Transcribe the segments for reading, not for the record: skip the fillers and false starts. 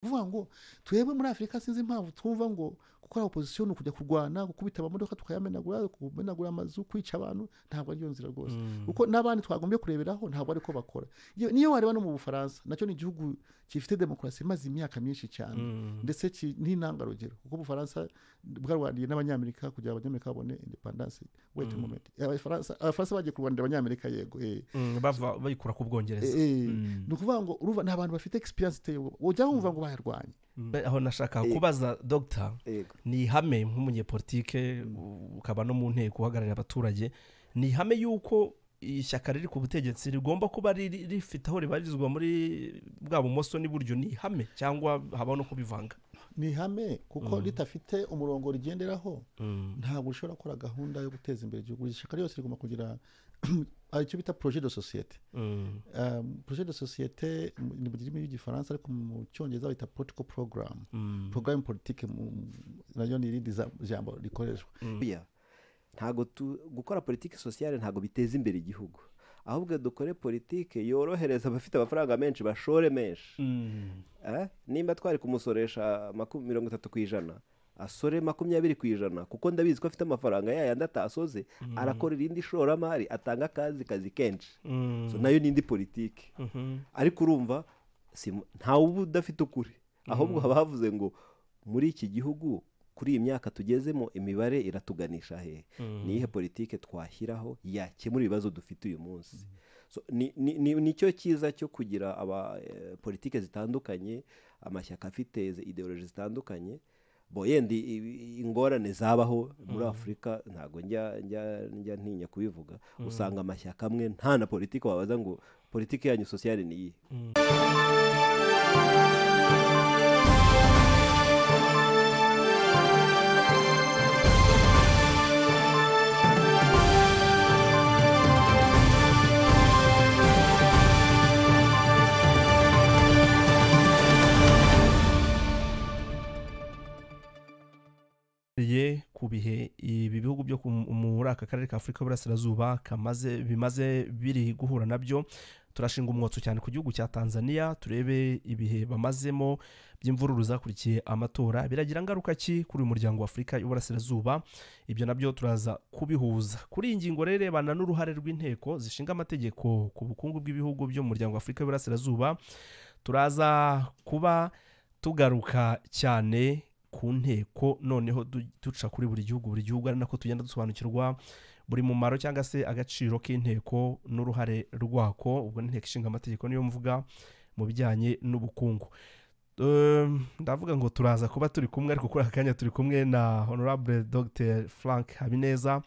uvuga ngo twebwe muri Afrika sinzi impamvu twumva ngo gukora opposition kujya kurwana gukubita abamodoka tukayamenagura amazu kwica abantu ntabwo ari yo nzira rwose kuko n'abandi twagombye kureberaho ntabwo ariko bakora niyo wareba no mu Bufaransa nacyo ni igihugu gifite demokrasi maze imyaka myinshi cyane ndetse n'intangarugero kuko Bufaransa bwarwaniye n'abanyamerika kugira abanyamerika babone independence wait a moment Abafaransa bagiye kurwanira abanyamerika yego bava bayikura ku Bwongereza ni ukuvuga ngo uruva n'abantu bafite experience iteye ujya wumva ngo bayarwanye aho nashaka kubaza Dr. ni ihame nk'umunyepolitike ukaba no mu nteko uhagararira abaturage ni ihame yuko ishyaka riri ku butegetsi rigomba kuba rifite aho ribarizwa muri bwa bumoso n'iburyo ni ihame cyangwa habaho no kubivanga ni ihame kuko ritafite umurongo rigenderaho ntabwo ushobora gukora gahunda yo guteza imbere igihugu ishyaka ryose rigomba kugira icyo bita projet de société projet de société ni mu rurimi rw'igifaransa ariko mu cyongereza bita political programme politique nayo ni irindi jambo rikoreshwa ntago gukora politiki sociale ntago biteza imbere igihugu ahubwo dukore politiki yorohereza abafite amafaranga menshi bashore menshi nimba twari kumusoresha 30% asore 20% kuko ndabizi ko afite amafaranga yayandi atasoze arakora irindi shoramari atanga kazi kenshi so nayo nindi politiki ariko urumva ntawe udafite ukuri ahubwo haba havuze ngo muri iki gihugu kuri iyi myaka tugezemo imibare iratuganisha he nihe politike twashyiraho yakemura ibibazo dufite uyu munsi so nicyo cyiza cyo kugira politike zitandukanye amashyaka afite ideology zitandukanye yendi ingorane zabaho muri Afrika ntago njya ntinya kubivuga usanga amashyaka amwe nta na politike wabaza ngo politike yanyu sociale ni iyi ku bihe ibi bihugu byo muri aka karere ka Afurika y'Uburasirazuba bimaze biri guhura nabyo turashinga umwotso cyane ku gihugu cya Tanzania turebe ibihe bamazemo by'imvururu zakurikiye amatora biragira ngaruka ki kuri uyu muryango wa Afurika y'Uburasirazuba ibyo nabyo turaza kubihuza kuri iyi ngingo rero rebana n'uruhare rw'inteko zishinga amategeko ku bukungu bw'ibihugu byo mu muryango wa Afurika y'Uburasirazuba turaza kuba tugaruka cyane ku nteko noneho duca kuri buri gihugu ari nako tugenda dusobanukirwa buri mumaro cyangwa se agaciro k'inteko n'uruhare rwako ubwo n'inteko ishinga amategeko niyo mvuga mu bijyanye n'ubukungu ndavuga ngo turaza kuba turi kumwe ariko kuri aka kanya turi kumwe na Honorable Dr. Frank Habineza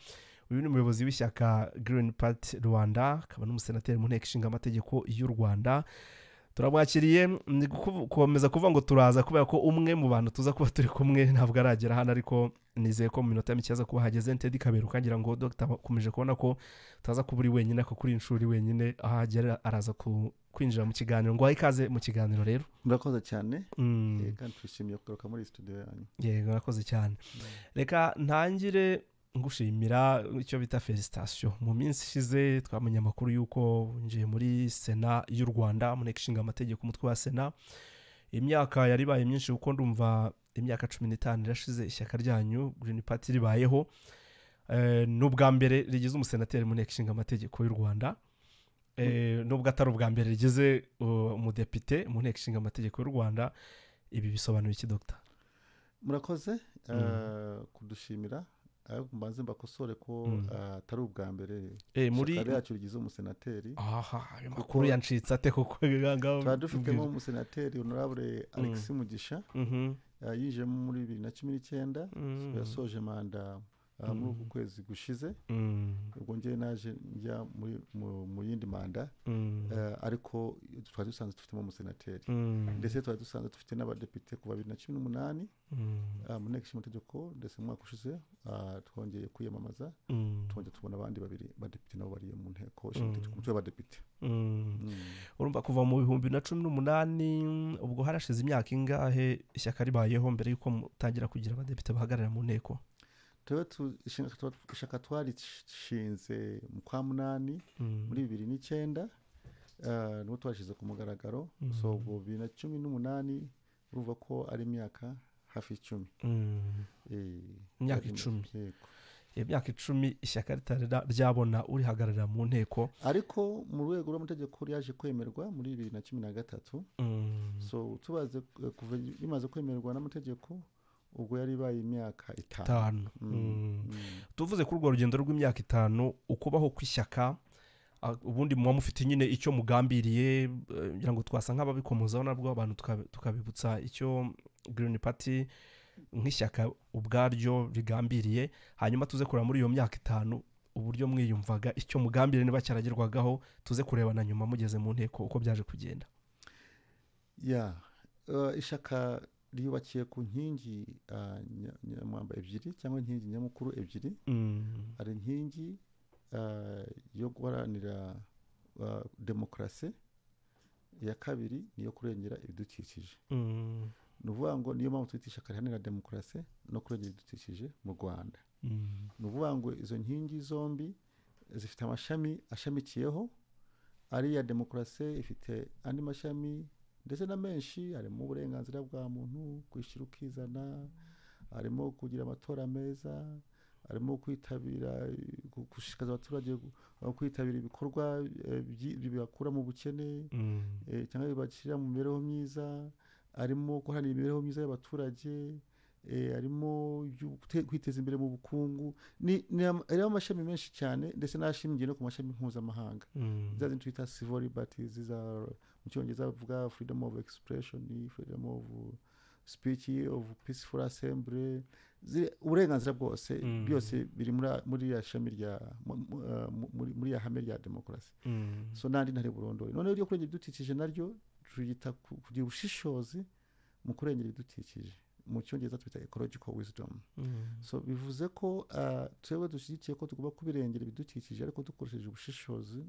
uyu ni umuyobozi w'ishyaka Green Party Rwanda akaba n'umusenateri mu nteko ishinga amategeko y'u Rwanda turamwakiriye gukomeza kuvuga ngo turaza kubera ko umwe mu bantu tuza kuba turi kumwe ntabwo aragera hano ariko nizeye ko mu minota mike aza kuba hageze Ntedi Kabera ukagira ngo Dr. akomeje kubona ko taza kuba uri wenyine ko kuri inshuri wenyine ahagera araza kwinjira mu kiganiro ngo ikaze mu kiganiro rero murakoze cyane kandi twishimiye kugaruka muri studio yanyu yego murakoze cyane reka ntangire ngushimira icyo bita felicitation mu minsi ishize twamenye amakuru yuko ngiye muri Sena y'u Rwanda mu nteko ishinga amategeko umutwe wa Sena imyaka yari baye myinshi kuko ndumva imyaka 15 irashize ishyaka ryanyu Green Party ribayeho n'ubwa mbere rigize umusenateri mu nteko ishinga amategeko y'u Rwanda n'ubwo atari ubwa mbere rigize umudepite mu nteko ishinga amategeko y'u Rwanda ibi bisobanuye iki Dr. murakoze kudushimira mbanze mbakosore ko atari ubwa mbere muri yacu rigize umusenateri makuru yancitse ate koko twadufitemo umusenateri Honorable Alex Mugisha yije muri 2019 yasoje manda muri uku kwezi gushize ubwo ngiye naje njya mu yindi manda ariko twari dusanzwe dufitemo umusenateri ndetse twari dusanzwe dufite n'abadepite kuva 2018 mu nteko ishinga amategeko ndetse mu mwaka ushize twongeye kwiyamamaza twongeye tubona abandi babiri badepite nabo bari mu nteko ishinga amategeko umutwe w'abadepite urumva kuva mu 2018 ubwo harashize imyaka ingahe ishyaka ribayeho mbere yuko mutangira kugira abadepite bahagarara mu nteko ishaka twarishinze mu kwa munani muri 2009 niho twashize ku mugaragaro so ubwo 2018 urumva ko ari imyaka hafi 10. imyaka 10. imyaka 10 ishyaka ritari ryabona urihagararira mu nteko, ariko mu rwego rw'amategeko yaje kwemerwa muri 2013. So tubaze kuva bimaze kwemerwa n'amategeko ubwo yari baye imyaka 5. tuvuze kuri urwo rugendo rw'imyaka 5 ukubaho kw'ishyaka, ubundi muba mufite nyine icyo mugambiriye, ngira ngo twasa nk'ababikomozaho nabwo abantu tukabibutsa icyo Green Party nk'ishyaka ubwaryo rigambiriye, hanyuma tuze kureba muri iyo myaka 5 uburyo mwiyumvaga, icyo mugambiriye niba cyaragerwagaho, tuze kureba na nyuma mugeze mu nteko uko byaje kugenda. Ishyaka ryubakiye ku nkingi nyamwamba 2 cyangwa inkingi nyamukuru 2. ari inkingi yo guharanira demokarasi, iya kabiri niyo kurengera ibidukikije. ni ukuvuga ngo niyo mpamvu twita ishyaka riharanira demokarasi no kurengera ibidukikije mu Rwanda. ni ukuvuga ngo izo nkingi zombi zifite amashami ashamikiyeho, ari iya demokarasi ifite andi mashami ndetse na menshi, harimo uburenganzira bwa muntu, kwishyira ukizana, harimo kugira amatora meza, harimo kwitabira, gushishikariza abaturage kwitabira ibikorwa bibakura mu bukene cyangwa bibashyira mu mibereho myiza, harimo guharanira imibereho myiza y'abaturage, harimo kwiteza imbere mu bukungu. Hariho amashami menshi cyane ndetse n'ashingiye no ku mashami mpuzamahanga. Zazi twita civil liberties, mu cyongereza bavuga freedom of expression, freedom of speech, of peaceful assembly, uburenganzira bwose byose biri muri ya shami rya muri ya hame rya demokarasi. So nandi ntari burondore. None ryo kurengera ibidukikije naryo tuyita kugira ubushishozi mu kurengera ibidukikije, mu cyongereza twita ecological wisdom. So bivuze ko twebwe dushyigikiye ko tugomba kubirengera ibidukikije ariko dukoresheje ubushishozi,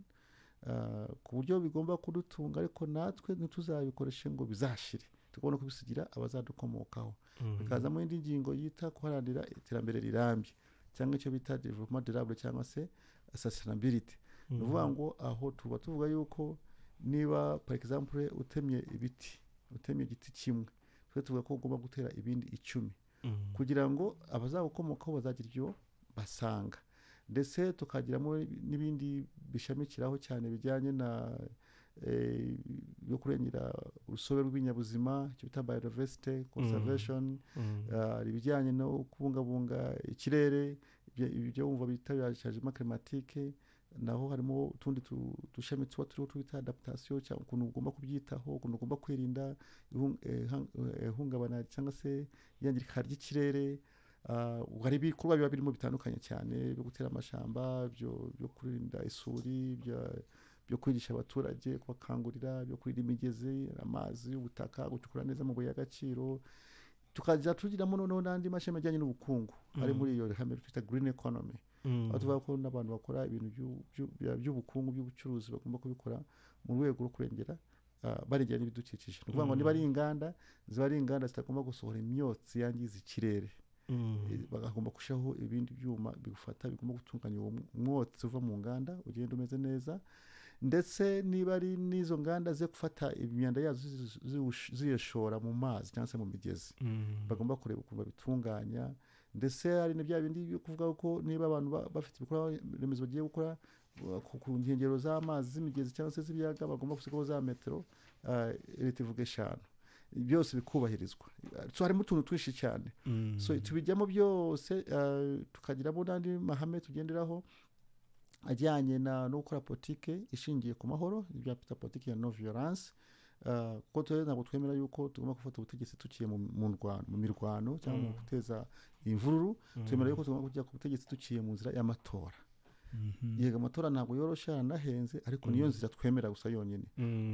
ku buryo bigomba kudutunga, ariko natwe ntituzabikoreshe ngo bizashire, tugomba kubisigira abazadukomokaho. bikazamo indi ngingo yita guharanira iterambere rirambye cyangwa icyo bita development durable cyangwa se sustainability. ni ukuvuga ngo aho tuba tuvuga yuko niba par exemple utemye igiti kimwe, twe tuvuga ko ugomba gutera ibindi 10 kugira ngo abazagukomokaho bazagira ibyo basanga. Ndetse tukagiramo n'ibindi bishamikiraho cyane bijyanye na yo kurengera urusobe rw'ibinyabuzima, icyo bita biodiversity conservation, ibijyanye no kubungabunga ikirere, ibyo wumva bita changement climatique. Naho harimo utundi dushami tuba turiho twita adaptation, cyangwa ukuntu ugomba kubyitaho, ukuntu ugomba kwirinda ihungabana cyangwa se iyangirika ry'ikirere. Hari ibikorwa biba birimo bitandukanye cyane byo gutera amashamba, byo kurinda isuri, byo kwigisha abaturage, kubakangurira, byo kurinda imigezi, amazi, ubutaka, gucukura neza amabuye y'agaciro. Tukajya tugiramo noneho n'andi mashami ajyanye n'ubukungu ari muri iyo hame twita green economy. aho tuvuga ko n'abantu bakora ibintu by'ubukungu, by'ubucuruzi bagomba kubikora mu rwego rwo kurengera barengera n'ibidukikije. ni ukuvuga ngo niba ari inganda, ziba ari inganda zitagomba gusohora imyotsi yangiza ikirere, bagomba gushyiraho ibindi byuma bigufata bigomba gutunganya uwo mwotsi uva mu nganda ugenda umeze neza. Ndetse niba ari n'izo nganda ze gufata imyanda yazo ziyashora mu mazi cyangwa se mu migezi, bagomba kureba ukuntu babitunganya. Ndetse hari n'ibya bindi byo kuvuga ko niba abantu bafite ibikorwa remezo bagiye gukora ku nkengero z'amazi, z'imigezi cyangwa se z'ibiyaga, bagomba gusigaho za metero leta ivuga 5, byose bikubahirizwa. So harimo utuntu twinshi cyane. So tubijyamo byose, tukagiramo n'andi mahame tugenderaho ajyanye no gukora politike ishingiye ku mahoro, ibya politike ya no violence. Kuko twese ntabwo twemera yuko tugomba gufata ubutegetsi tukiye mu mirwano cyangwa mu guteza imvururu. Twemera yuko tugomba kujya ku butegetsi tukiye mu nzira y'amatora. Yego amatora ntabwo yoroshye, aranahenze, ariko niyo nzira twemera gusa yonyine.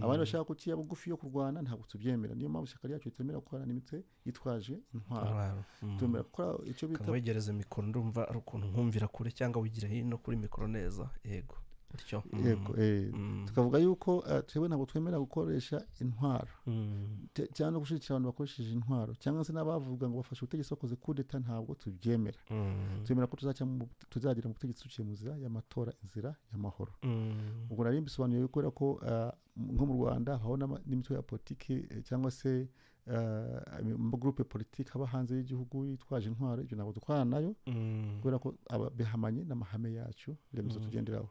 Abandi bashaka kukiya bugufi yo kurwana ntabwo tubyemera. Niyo mpamvu ishyaka ryacu ritemera gukorana n'imitwe yitwaje intwaro. Twemera gukora icyo bita wegereza mikoro, ndumva ari ukuntu nkumvira kure cyangwa wigira hino kuri mikoro neza. Yego bityo. Yego tukavuga yuko twebwe ntabwo twemera gukoresha intwaro cyangwa no gushikira abantu bakoresheje intwaro, cyangwa se n'abavuga ngo bafashe ubutegetsi bakoze coup d'etat, ntabwo tubyemera. Twemera ko tuzagira mu butegetsi tuciye mu nzira y'amatora, inzira y'amahoro. Ubwo nari mbisobanuye ko nko mu Rwanda haho n'imitwe ya politiki cyangwa se amagurupe politiki aba hanze y'igihugu yitwaje intwaro, ibyo ntabwo dukorana nayo kubera ko bihamanye n'amahame yacu remezo tugenderaho.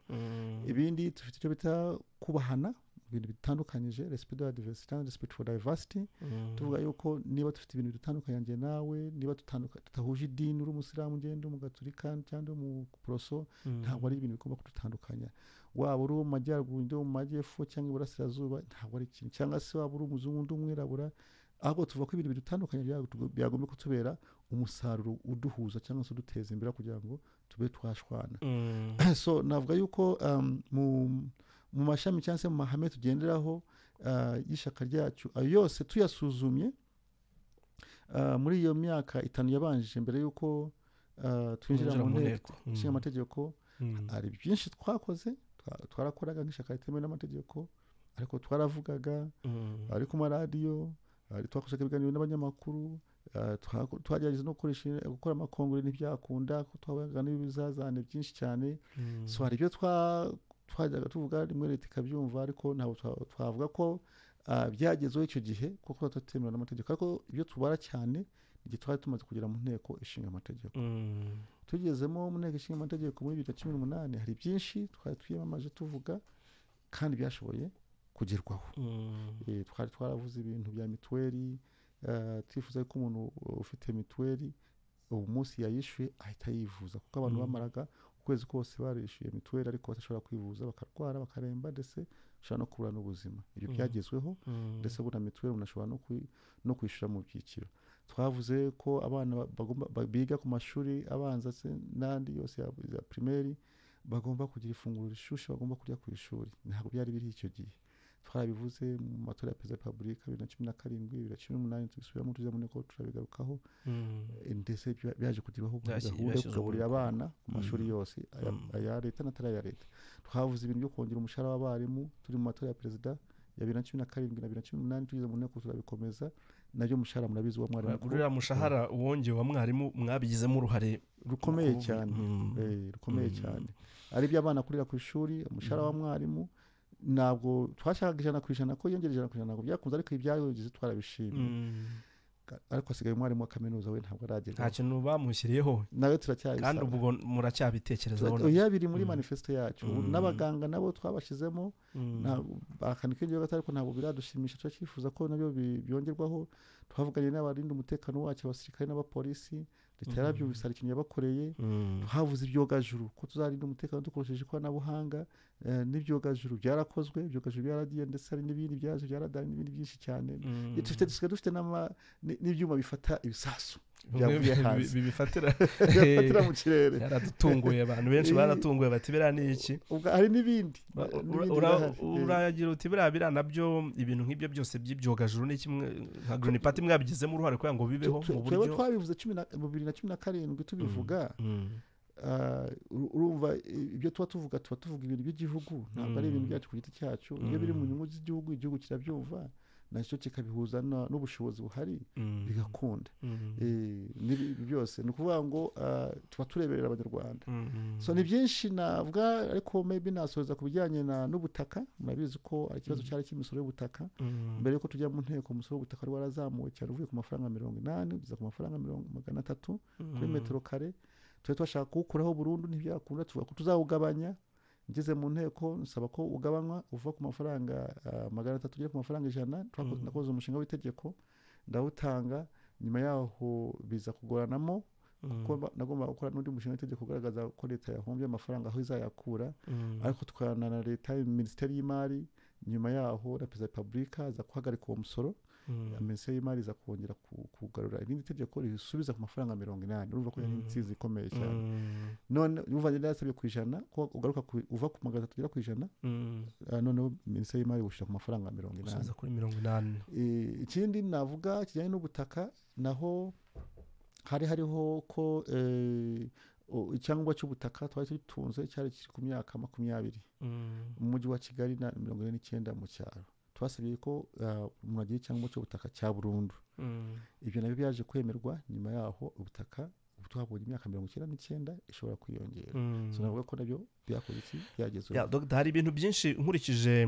Ibindi dufite icyo bita kubahana ibintu bitandukanyije, respect for diversity and respect for diversity. Tuvuga yuko niba dufite ibintu bitandukanye njye nawe, niba tutahuje idini, uri umusilamu ngende umugaturika cyangwa mu poroso, ntabwo ari ibintu bigomba kudutandukanya. Waba uri mu majyaruguru ndi mu majyepfo cyangwa iburasirazuba, ntabwo ari ikintu, cyangwa se waba uri umuzungu ndi umwirabura, ahubwo tuvuga ko ibintu bitandukanye byagomba kutubera umusaruro uduhuza cyangwa se uduteza imbere kugira ngo tube twashwana. So navuga yuko mu mashami cyangwa se mu mahame tugenderaho y'ishyaka ryacu yose tuyasuzumye muri iyo myaka 5 yabanjije mbere y'uko twinjira mu nteko ishinga amategeko, hari byinshi twakoze, twarakoraga nk'ishyaka ritemewe n'amategeko, ariko twaravugaga ari ku maradiyo, twakoze ibiganiro n'abanyamakuru, twagerageza no gukora amakongere ntibyakunda, ko twabaga n'ibizazane byinshi cyane. So hari ibyo twajyaga tuvuga rimwe leta ikabyumva, ariko ntabwo twavuga ko byagezeho icyo gihe kuko tutatemewe n'amategeko. Ariko ibyo tubara cyane igihe twari tumaze kugera mu nteko ishinga amategeko. Tugezemo mu nteko ishinga amategeko muri 2018 hari byinshi twari twiyamamaje tuvuga kandi byashoboye kugerwaho. Twari twaravuze ibintu bya mituweli, twifuza ko umuntu ufite mituweli ubu munsi yayishyuye ahita yivuza, kuko abantu bamaraga ukwezi kose barishyuye mituweli ariko batashobora kwivuza, bakarwara bakaremba, ndetse ushobora no kubura n'ubuzima. Ibyo byagezweho, ndetse buna mituweli unashobora no kwishyura mu byiciro. Twavuze ko abana biga ku mashuri abanza n'andi yose ya primaire bagomba kugira ifunguro rishushe, bagomba kurya ku ishuri. Ntabwo byari biri icyo gihe. Twarabivuze mu matora ya perezida wa repubulika 2017, 2018 tubisubiramo tuza mu nteko turabigarukaho, ndetse byaje kugirwaho gahunda yo kugaburira abana ku mashuri yose, aya leta n'atari aya leta. Twavuze ibintu byo kongera umushahara w'abarimu, turi mu matora ya perezida ya 2017 na 2018 tugize mu nteko turabikomeza, nabyo umushahara murabizi wa mwarimu. Uriya mushahara wongewe wa mwarimu mwabigizemo uruhare rukomeye cyane, rukomeye cyane. Ari iby'abana kurira ku ishuri, umushahara wa mwarimu ntabwo twashakaga 100% ko yongera 100% ntabwo byakunze, ariko ibyagize twarabishimye. Ariko asigaye umwarimu wa kaminuza we ntabwo aragera, nta kintu bamushyiriyeho nawe turacyabisaba, kandi ubwo muracyabitekerezaho. Yabiri muri manifesto yacu, n'abaganga nabo twabashizemo, bakanika ibyo gatari ko ntabwo biradushimisha, turakifuza ko nabyo byongerwaho. Twavuganye n'abarinda umutekano wacu, abasirikare n'abapolisi, leta yarabyumvise hari ikintu yabakoreye. Havuze ibyogajuru ko tuzarinda umutekano dukoresheje ikoranabuhanga, n'ibyogajuru byarakozwe, ibyogajuru byaragiye, ndetse hari n'ibindi byaje byaradari n'ibindi byinshi cyane. Dufite n'ibyuma bifata ibisasu bibifatira mu kirere. Yaradutunguye, abantu benshi baratunguye bati biriya ni iki. Hari n'ibindi uragira uti biriya nabyo, ibintu nk'ibyo byose by'ibyogajuru ni kimwe nka Green Party mwabigizemo uruhare kugira ngo bibeho mu buryo. Twabivuze 2017 tubivuga. Urumva ibyo tuvuga ibintu by'igihugu, ntabwo ari ibintu byacu ku giti cyacu. Iyo biri mu nyungu z'igihugu, igihugu kirabyumva, nacyo kikabihuza n'ubushobozi buhari, bigakunda. Byose ni ukuvuga ngo tuba tureberera abanyarwanda. So ni byinshi navuga, ariko maybe nasoza ku bijyanye n'ubutaka. Murabizi ko ari ikibazo cyari cy'imisoro y'ubutaka. Mbere yuko tujya mu nteko, umusoro w'ubutaka wari warazamuwe cyane, uvuye ku mafaranga 80 ugeza ku mafaranga 300 kuri metero kare. Twari twashaka kuwukuraho burundu, ntibyakunda, tuvuga ko tuzawugabanya. Ngeze mu nteko nsaba ko ugabanywa uva ku mafaranga 300 ugera ku mafaranga 100. Nakoze umushinga w'itegeko ndawutanga, nyuma yaho biza kugoranamo kuko nagomba gukora n'undi mushinga w'itegeko ugaragaza ko leta yahombye amafaranga aho izayakura, ariko twarana na leta, minisiteri y'imari. Nyuma yaho na perezida wa repubulika aza guhagarika uwo musoro, minisiteri y'imari iza kongera kugarura irindi tegeko risubiza ku mafaranga 80. Urumva ko yari intsinzi ikomeye cyane. None urumva njye nasabye ku 100 ko ugaruka uva ku 300 ugera ku 100. None minisiteri y'imari gushira ku mafaranga 80 usaza kuri 80. Ikindi navuga kijyanye n'ubutaka, naho hariho ko icyangombwa cy'ubutaka twari tutunze cyari kiri ku myaka 20 mu mujyi wa Kigali na 49 mu cyaro. Twasabye ko umuntu agira icyangombwa cy'ubutaka cya burundu. Ibyo nabyo byaje kwemerwa. Nyuma yaho ubutaka twabonye imyaka 99 ishobora kwiyongera. So navuga ko nabyo byakoze iki byagezwe. Hari ibintu byinshi nkurikije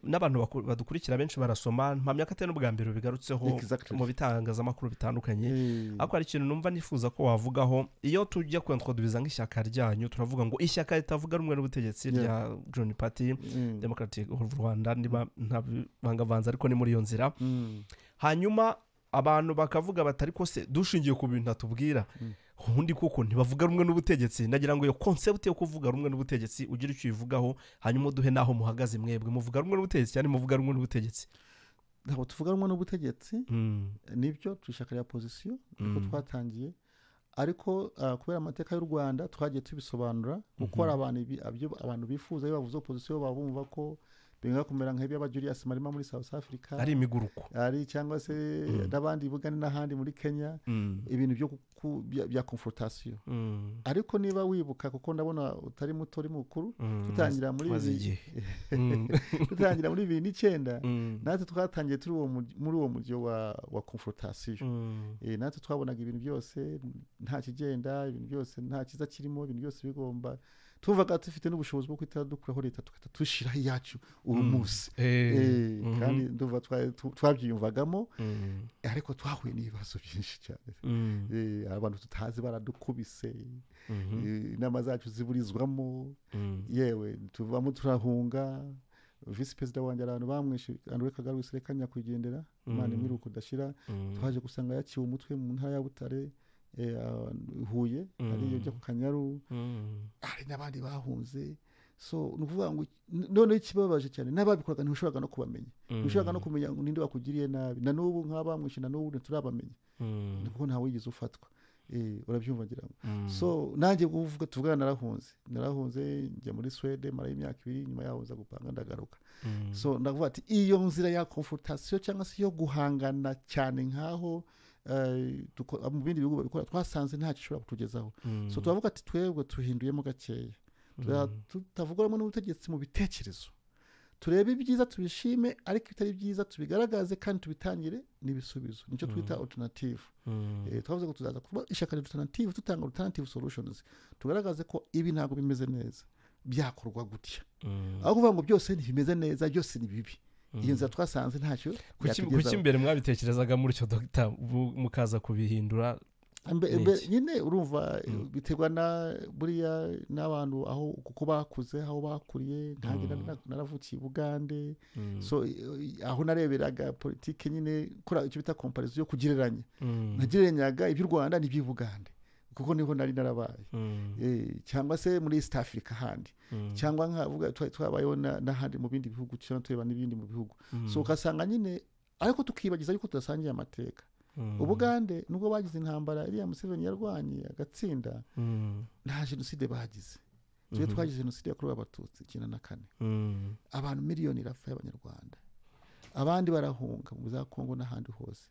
n'abantu badukurikira benshi barasoma mpamya ko atari n'ubwa mbere bigarutseho mu bitangazamakuru bitandukanye. Ariko hari ikintu numva nifuza ko wavugaho iyo tujya kwintroduza nk'ishyaka ryanyu turavuga ngo ishyaka ritavuga rumwe n'ubutegetsi rya Green Party Democratic of Rwanda niba ntabangavanza ariko ni muri iyo nzira. Hanyuma abantu bakavuga batari ko se dushingiye ku bintu atubwira ubundi kuko ntibavuga rumwe n'ubutegetsi. Nagira ngo iyo concept yo kuvuga rumwe n'ubutegetsi ugira icyo uyivugaho hanyuma duhe naho muhagaze mwebwe muvuga rumwe n'ubutegetsi cyane muvuga rumwe n'ubutegetsi. Ntabwo tuvuga rumwe n'ubutegetsi nibyo twishaka ya position niko twatangiye ariko kubera amateka y'u Rwanda twagiye tubisobanura gukora abantu bifuza iyo bavuze opposition babumva ko benga kumera nk'ibyo aba Julius Malema muri South Africa ari imiguruko ari cyangwa se n'abandi bugane n'ahandi muri Kenya ibintu bya confrontation. Ariko niba wibuka kuko ndabona utari muto uri mukuru tutangira muri 2009 natwe twatangiye turi muri uwo mujyo wa confrontation. Natwe twabonaga ibintu byose nta kigenda, ibintu byose nta kiza kirimo, ibintu byose bigomba tuvuga dufite n'ubushobozi bwo kwita dukuraho leta tushira yacu urumunsi kandi nduva twabyiyumvagamo ariko twahuye n'ibibazo byinshi cyane. Abantu tutazi baradukubise inama zacu ziburizwamo yewe tuvamo turahunga. Vice President wanjye abantu bamwishe André Kagame wiserekanya kwigendera Imana imiruko dashira twaje gusanga yaciwe umutwe mu ntara ya Butare Huye ariyo cyo Kanyaru ari nabandi bahunze. So nuvuga ngo none ikibabaje cyane n'ababikoraga ntushobora no kubamenya ntushobora no kumenya ninde wakugiriye nabi na n'ubu nk'abamwishe na n'ubu turabamenya kuko ntawe yigize ufatwa. Urabyumva ngira ngo so nanjye kuvuga tuvugana narahunze njya muri Sweden mara imyaka 2 nyuma yaho za gupanga ndagaruka. So ndavuga ati iyo nzira ya confrontation cyangwa se yo guhangana cyane nkaho mu bindi bihugu babikora twasanze nta gishobora kutugezaho. So turavuga ati twebwe tuhinduyemo gakeya tutavuguramo n'ubutegetsi mu bitekerezo turebe ibyiza tubishime ariko bitari byiza tubigaragaze kandi tubitangire n'ibisubizo nicyo twita alternative. Twavuze ko tuzaza kuba ishaka alternative tutanga alternative solutions tugaragaze ko ibi ntago bimeze neza byakorwa gutya aho kuvuga ngo byose ntibimeze neza byose ni bibi. Iyo nzira twasanze ntacyo kuki imbere mwabitekerezaga muri cyo Dr. mukaza kubihindura nyine urumva biterwa na buriya n'abantu aho kuko bakuze aho bakuriye ntange naravukiye Bugande. So aho nareberaga politike nyine kora icyo bita comparison yo kugereranya nagereranyaga iby'u Rwanda n'iby'u Bugande kuko niho nari narabaye cyangwa se muri East Africa handi cyangwa nkavuga twabayeho n'ahandi mu bindi bihugu cyangwa tureba n'ibindi mu bihugu. So ukasanga nyine ariko tukibagiza yuko tudasangiye amateka. Ubugande nubwo bagize intambara iriya Museveni yarwanye agatsinda nta jenoside bagize. Twe twagize jenoside yakorewe Abatutsi 94 abantu miliyoni irapfa y'Abanyarwanda abandi barahunga mu za Kongo n'ahandi hose.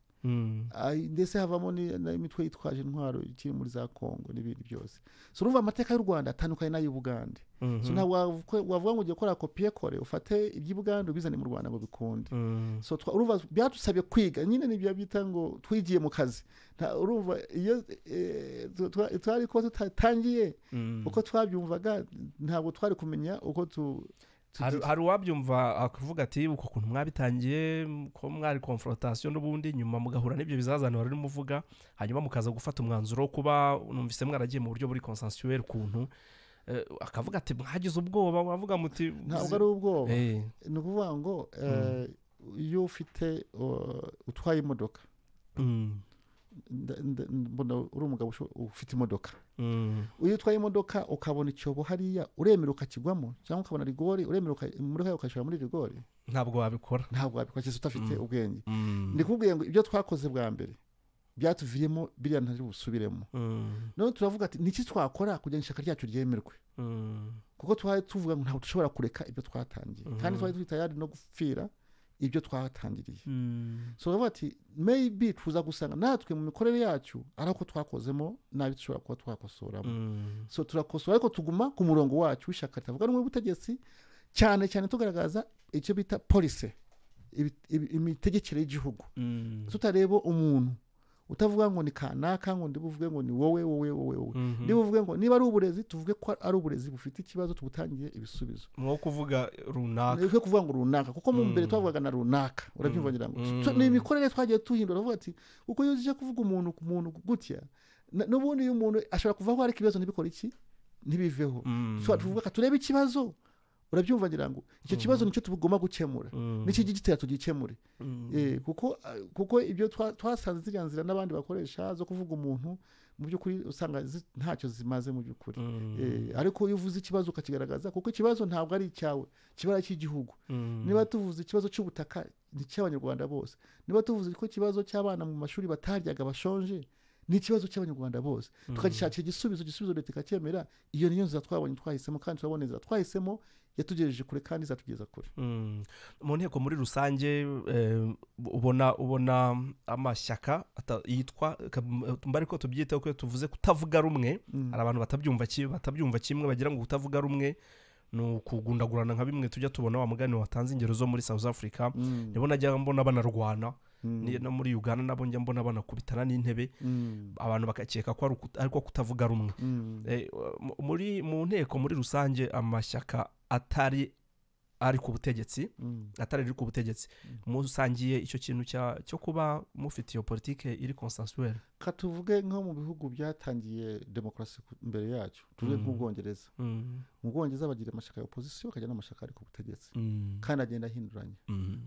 Ndetse havamo n'imitwe yitwaje intwaro ikiri muri za Kongo n'ibindi byose. So urumva amateka y'u Rwanda atandukanye n'ay'u Bugande. So nta wavuga ngo ugiye gukora copie kore ufate iby'u Bugande ubizane mu Rwanda ngo bikunde. So urumva byatusabye kwiga nyine nibyo byita ngo twigiye mu kazi. Urumva iyo twari ko tutatangiye uko twabyumvaga ntabwo twari kumenya uko hari uwabyumva akavuga ati uko kuntu mwabitangiye ko mwari confrontation n'ubundi nyuma mugahura n'ibyo bizazana wari muvuga hanyuma mukaza gufata umwanzuro kuba numvise mwaragiye mu buryo buri consensuel kuntu akavuga ati mwagize ubwoba bavuga muti ntabwo ari ubwoba ni ukuvuga ngo iyo ufite utwaye imodoka mbona uri umugabo ufite imodoka uyu utwaye imodoka ukabona icyobo hariya uremera ukakigwamo cyangwa ukabona rigori uremera muri ukashira muri rigori ntabwo wabikora cyese utafite ubwenge. Ndikubwiye ngo ibyo twakoze bwa mbere byatuviyemo biriya ntari busubiremo. None turavuga ati niki twakora kugira ishaka ryacu ryemerwe kuko twari tuvuga ngo ntabwo dushobora kureka ibyo twatangiye kandi twari twitayari no gupfira ibyo twatangiriye. So bavuga ati maybe tuza gusanga natwe mu mikorere yacu ariko twakozemo nabi dushobora kuba twakosoramo. So turakosora ariko tuguma ku murongo wacu w'ishaka ritavuga n'umwe butegetsi cyane cyane tugaragaza icyo bita policy imitegekere y'igihugu tutareba umuntu utavuga ngo ni kanaka ngo ndibuvuge ngo ni wowe ndibuvuge ngo niba ari uburezi tuvuge ko ari uburezi bufite ikibazo tubutangiye ibisubizo mwo kuvuga runaka ni kuvuga ngo runaka kuko mu mbere twavugaga na runaka urabyumva ngira ngo ni imikorere twagiye tuhindura uvuga ati uko iyo uje kuvuga umuntu ku muntu gutya n'ubundi iyo umuntu ashobora kuva aho hari ikibazo ntibikora iki ntibiveho tuvuga ko turebe ikibazo urabyumva ngira ngo icyo kibazo nicyo tugomba gukemura n'iki gitera tugikemure kuko ibyo twasanze ziriya nzira n'abandi bakoresha zo kuvuga umuntu mu by'ukuri usanga ntacyo zimaze mu by'ukuri ariko iyo uvuze ikibazo ukakigaragaza kuko ikibazo ntabwo ari icyawe kibara cy'igihugu niba tuvuze ikibazo cy'ubutaka ni icy'abanyarwanda bose niba tuvuze ko ikibazo cy'abana mu mashuri bataryaga bashonje ni ikibazo cy'abanyarwanda bose tukagishakira igisubizo leta ikacyemera iyo niyo nzira twabonye twahisemo kandi turabona inzira twahisemo yatugejeje kure kandi izatugeza kure mu nteko muri rusange ubona amashyaka yitwa mbari ko tubyitaho ko tuvuze kutavuga rumwe hari abantu batabyumva kimwe bagira ngo kutavuga rumwe ni ukugundagurana nka bimwe tujya tubona wa mugani watanze ingero zo muri South Africa nibo najya mbona banarwana no muri Uganda nabo njya mbona banakubitana n'intebe abantu bakakeka ko ariko kutavuga rumwe mu nteko muri rusange amashyaka atari ku butegetsi musangiye icyo kintu cyo kuba mufite iyo politike iri consensuelle katuvuge nko mu bihugu byatangiye demokarasi mbere yacyo tuvuge nk'ubwongereza mu Bwongereza bagira amashyaka ya opposition bakagira n'amashyaka ari ku butegetsi kandi agenda ahinduranya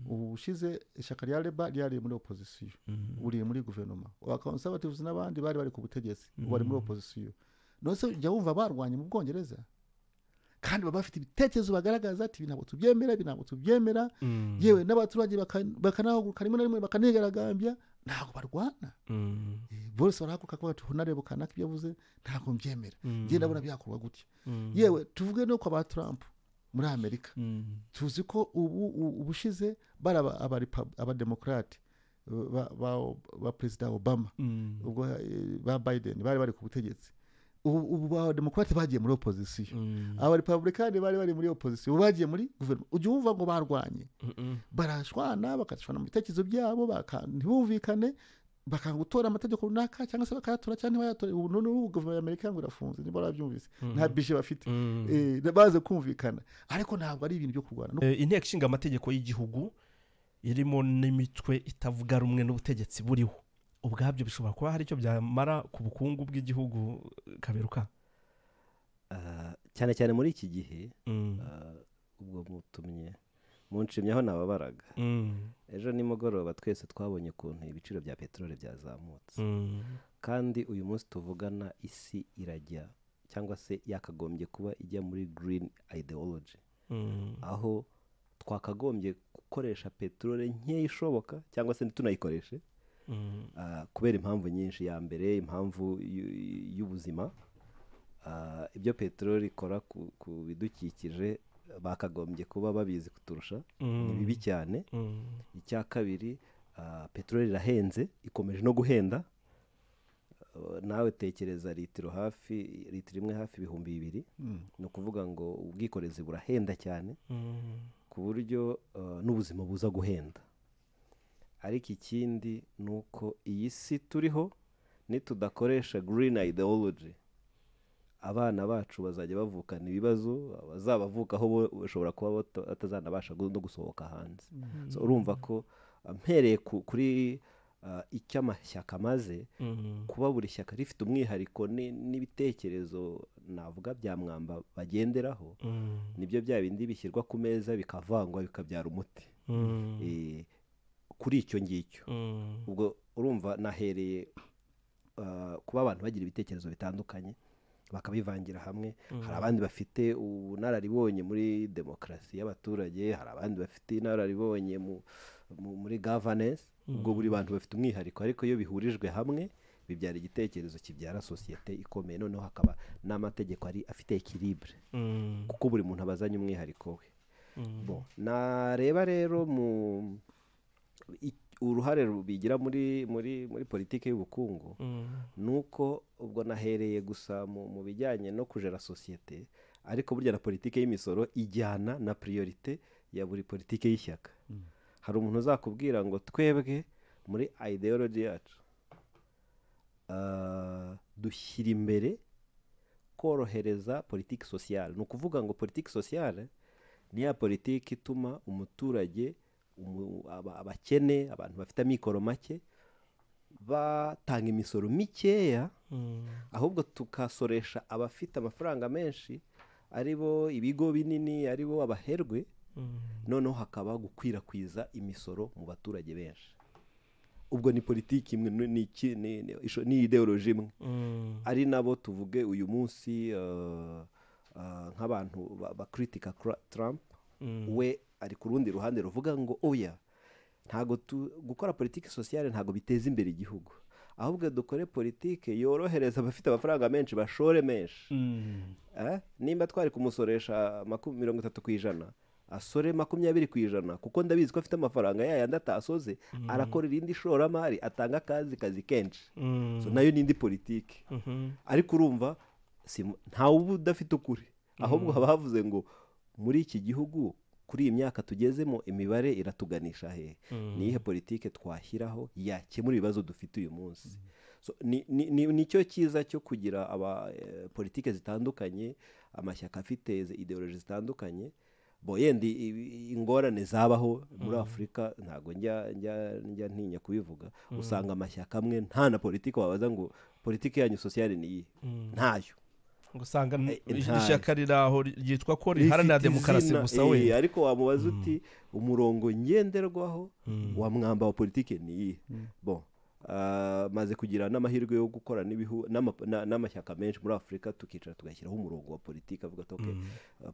ubu bushize ishyaka rya Labour ryari muri opposition uri muri guverinoma abaconservatives n'abandi bari ku butegetsi bari muri opposition none se jya wumva barwanye mu Bwongereza kandi baba bafite ibitekerezo bagaragaza ati ntabwo tubyemera yewe n'abaturage bakanahaguruka rimwe na rimwe bakanigaragambya ntabwo barwana bose barahaguruka ko bati honarebo kanaka ibyo yavuze ntabwo mbyemera njye ndabona byakorwa gutya yewe tuvuge no kwa Trump muri Amerika tuzi ko ubushize bari abademokrate ba Perezida Obama ubwo ba Biden bari ku butegetsi ubu ba demokrate bagiye muri opposition aba republicani bari muri opposition bagiye muri guverinoma ujye wumva ngo barwanye barashwana bakashwana mu bitekerezo byabo ntibumvikane bakanga gutora amategeko runaka cyangwa se bakayatora cyangwa ntibayatora ubu none guverinoma y'Amerika ngo irafunze niba barabyumvise nta bije bafite baze kumvikana ariko ntabwo ari ibintu byo kurwana inteko ishinga amategeko y'igihugu irimo n'imitwe itavuga rumwe n'ubutegetsi buriho ubwabyo bishobora kuba hari icyo byamara ku bukungu bw'igihugu kaberuka cyane cyane muri iki gihe ubwo munshimyeho nababaraga ejo nimugoroba twese twabonye ukuntu ibiciro bya peteroli byazamutse kandi uyu munsi tuvugana isi irajya cyangwa se yakagombye kuba ijya muri green ideology aho twakagombye gukoresha peteroli nkeya ishoboka cyangwa se ntitunayikoreshe kubera impamvu nyinshi ya mbere impamvu y'ubuzima ibyo peteroli ikora ku bidukikije bakagombye kuba babizi kuturusha ni bibi cyane icya kabiri peteroli irahenze ikomeje no guhenda nawe tekereza litiro imwe hafi ibihumbi 2 ni ukuvuga ngo ubwikorezi burahenda cyane ku buryo n'ubuzima buza guhenda ariko ikindi ni uko iyi si turiho nitudakoresha green ideology abana bacu bazajya bavukana ibibazo abazabavukaho bashobora kuba batazanabasha no gusohoka hanze urumva ko mpereye kuri icyo amashyaka amaze kuba buri shyaka rifite umwihariko n'ibitekerezo navuga bya mwamba bagenderaho nibyo bya bindi bishyirwa ku meza bikavangwa bikabyara umuti kuri icyo ngicyo ubwo urumva nahereye kuba abantu bagira ibitekerezo bitandukanye bakabivangira hamwe hari abandi bafite ubunararibonye muri demokarasi y'abaturage hari abandi bafite inararibonye muri governance ubwo buri bantu bafite umwihariko ariko iyo bihurijwe hamwe bibyara igitekerezo kibyara sosiyete ikomeye noneho hakaba n'amategeko afite equilibre kuko buri muntu abazanye umwihariko we nareba rero mu uruhare rubigira muri politiki y'ubukungu nuko ubwo nahereye gusa mu bijyanye no kujera sosiyete ariko burya na politiki y'imisoro ijyana na priorite ya buri politiki y'ishyaka hari umuntu uzakubwira ngo twebwe muri ideology yacu dushyira imbere korohereza politiki sosiyale. Ni ukuvuga ngo politiki sosiyale ni ya politiki ituma umuturage, abakene, abantu bafite amikoro make batanga imisoro mikeya, ahubwo tukasoresha abafite amafaranga menshi, aribo ibigo binini, aribo abaherwe, noneho hakaba gukwirakwiza imisoro mu baturage benshi. Ubwo ni politiki imwe, ni ideoloji imwe. Ari nabo tuvuge uyu munsi nk'abantu bakritika Trump, we ari ku rundi ruhande ruvuga ngo oya, ntago gukora politiki sosiyale ntago biteza imbere igihugu, ahubwo dukore politiki yorohereza abafite amafaranga menshi bashore menshi. Nimba twari kumusoresha 30%, asore 20%, kuko ndabizi ko afite amafaranga yayandi atasoze, arakora irindi shoramari, atanga kazi kenshi. So nayo n'indi politiki. Ariko urumva ntawe uba udafite ukuri, ahubwo haba havuze ngo muri iki gihugu kuri iyi myaka tugezemo imibare iratuganisha he, niyihe politiki twashyiraho yakemura ibibazo dufite uyu munsi. So nicyo cyiza cyo kugira politiki zitandukanye, amashyaka afite ideoloji zitandukanye. Yenda ingorane zabaho muri Afurika ntabwo njya ntinya kubivuga, usanga amashyaka amwe nta na politiki wabaza ngo politiki yanyu sosiyale ni iyi, ntayo. Usanga ishyaka riraho ryitwa ko riharanira demokarasi gusa we, ariko wamubaza uti umurongo ngenderwaho wa mwamba wa politiki ni iyi. Maze kugira n'amahirwe yo gukora n'amashyaka menshi muri Afurika, tukicara tugashyiraho umurongo wa politiki, avuga ati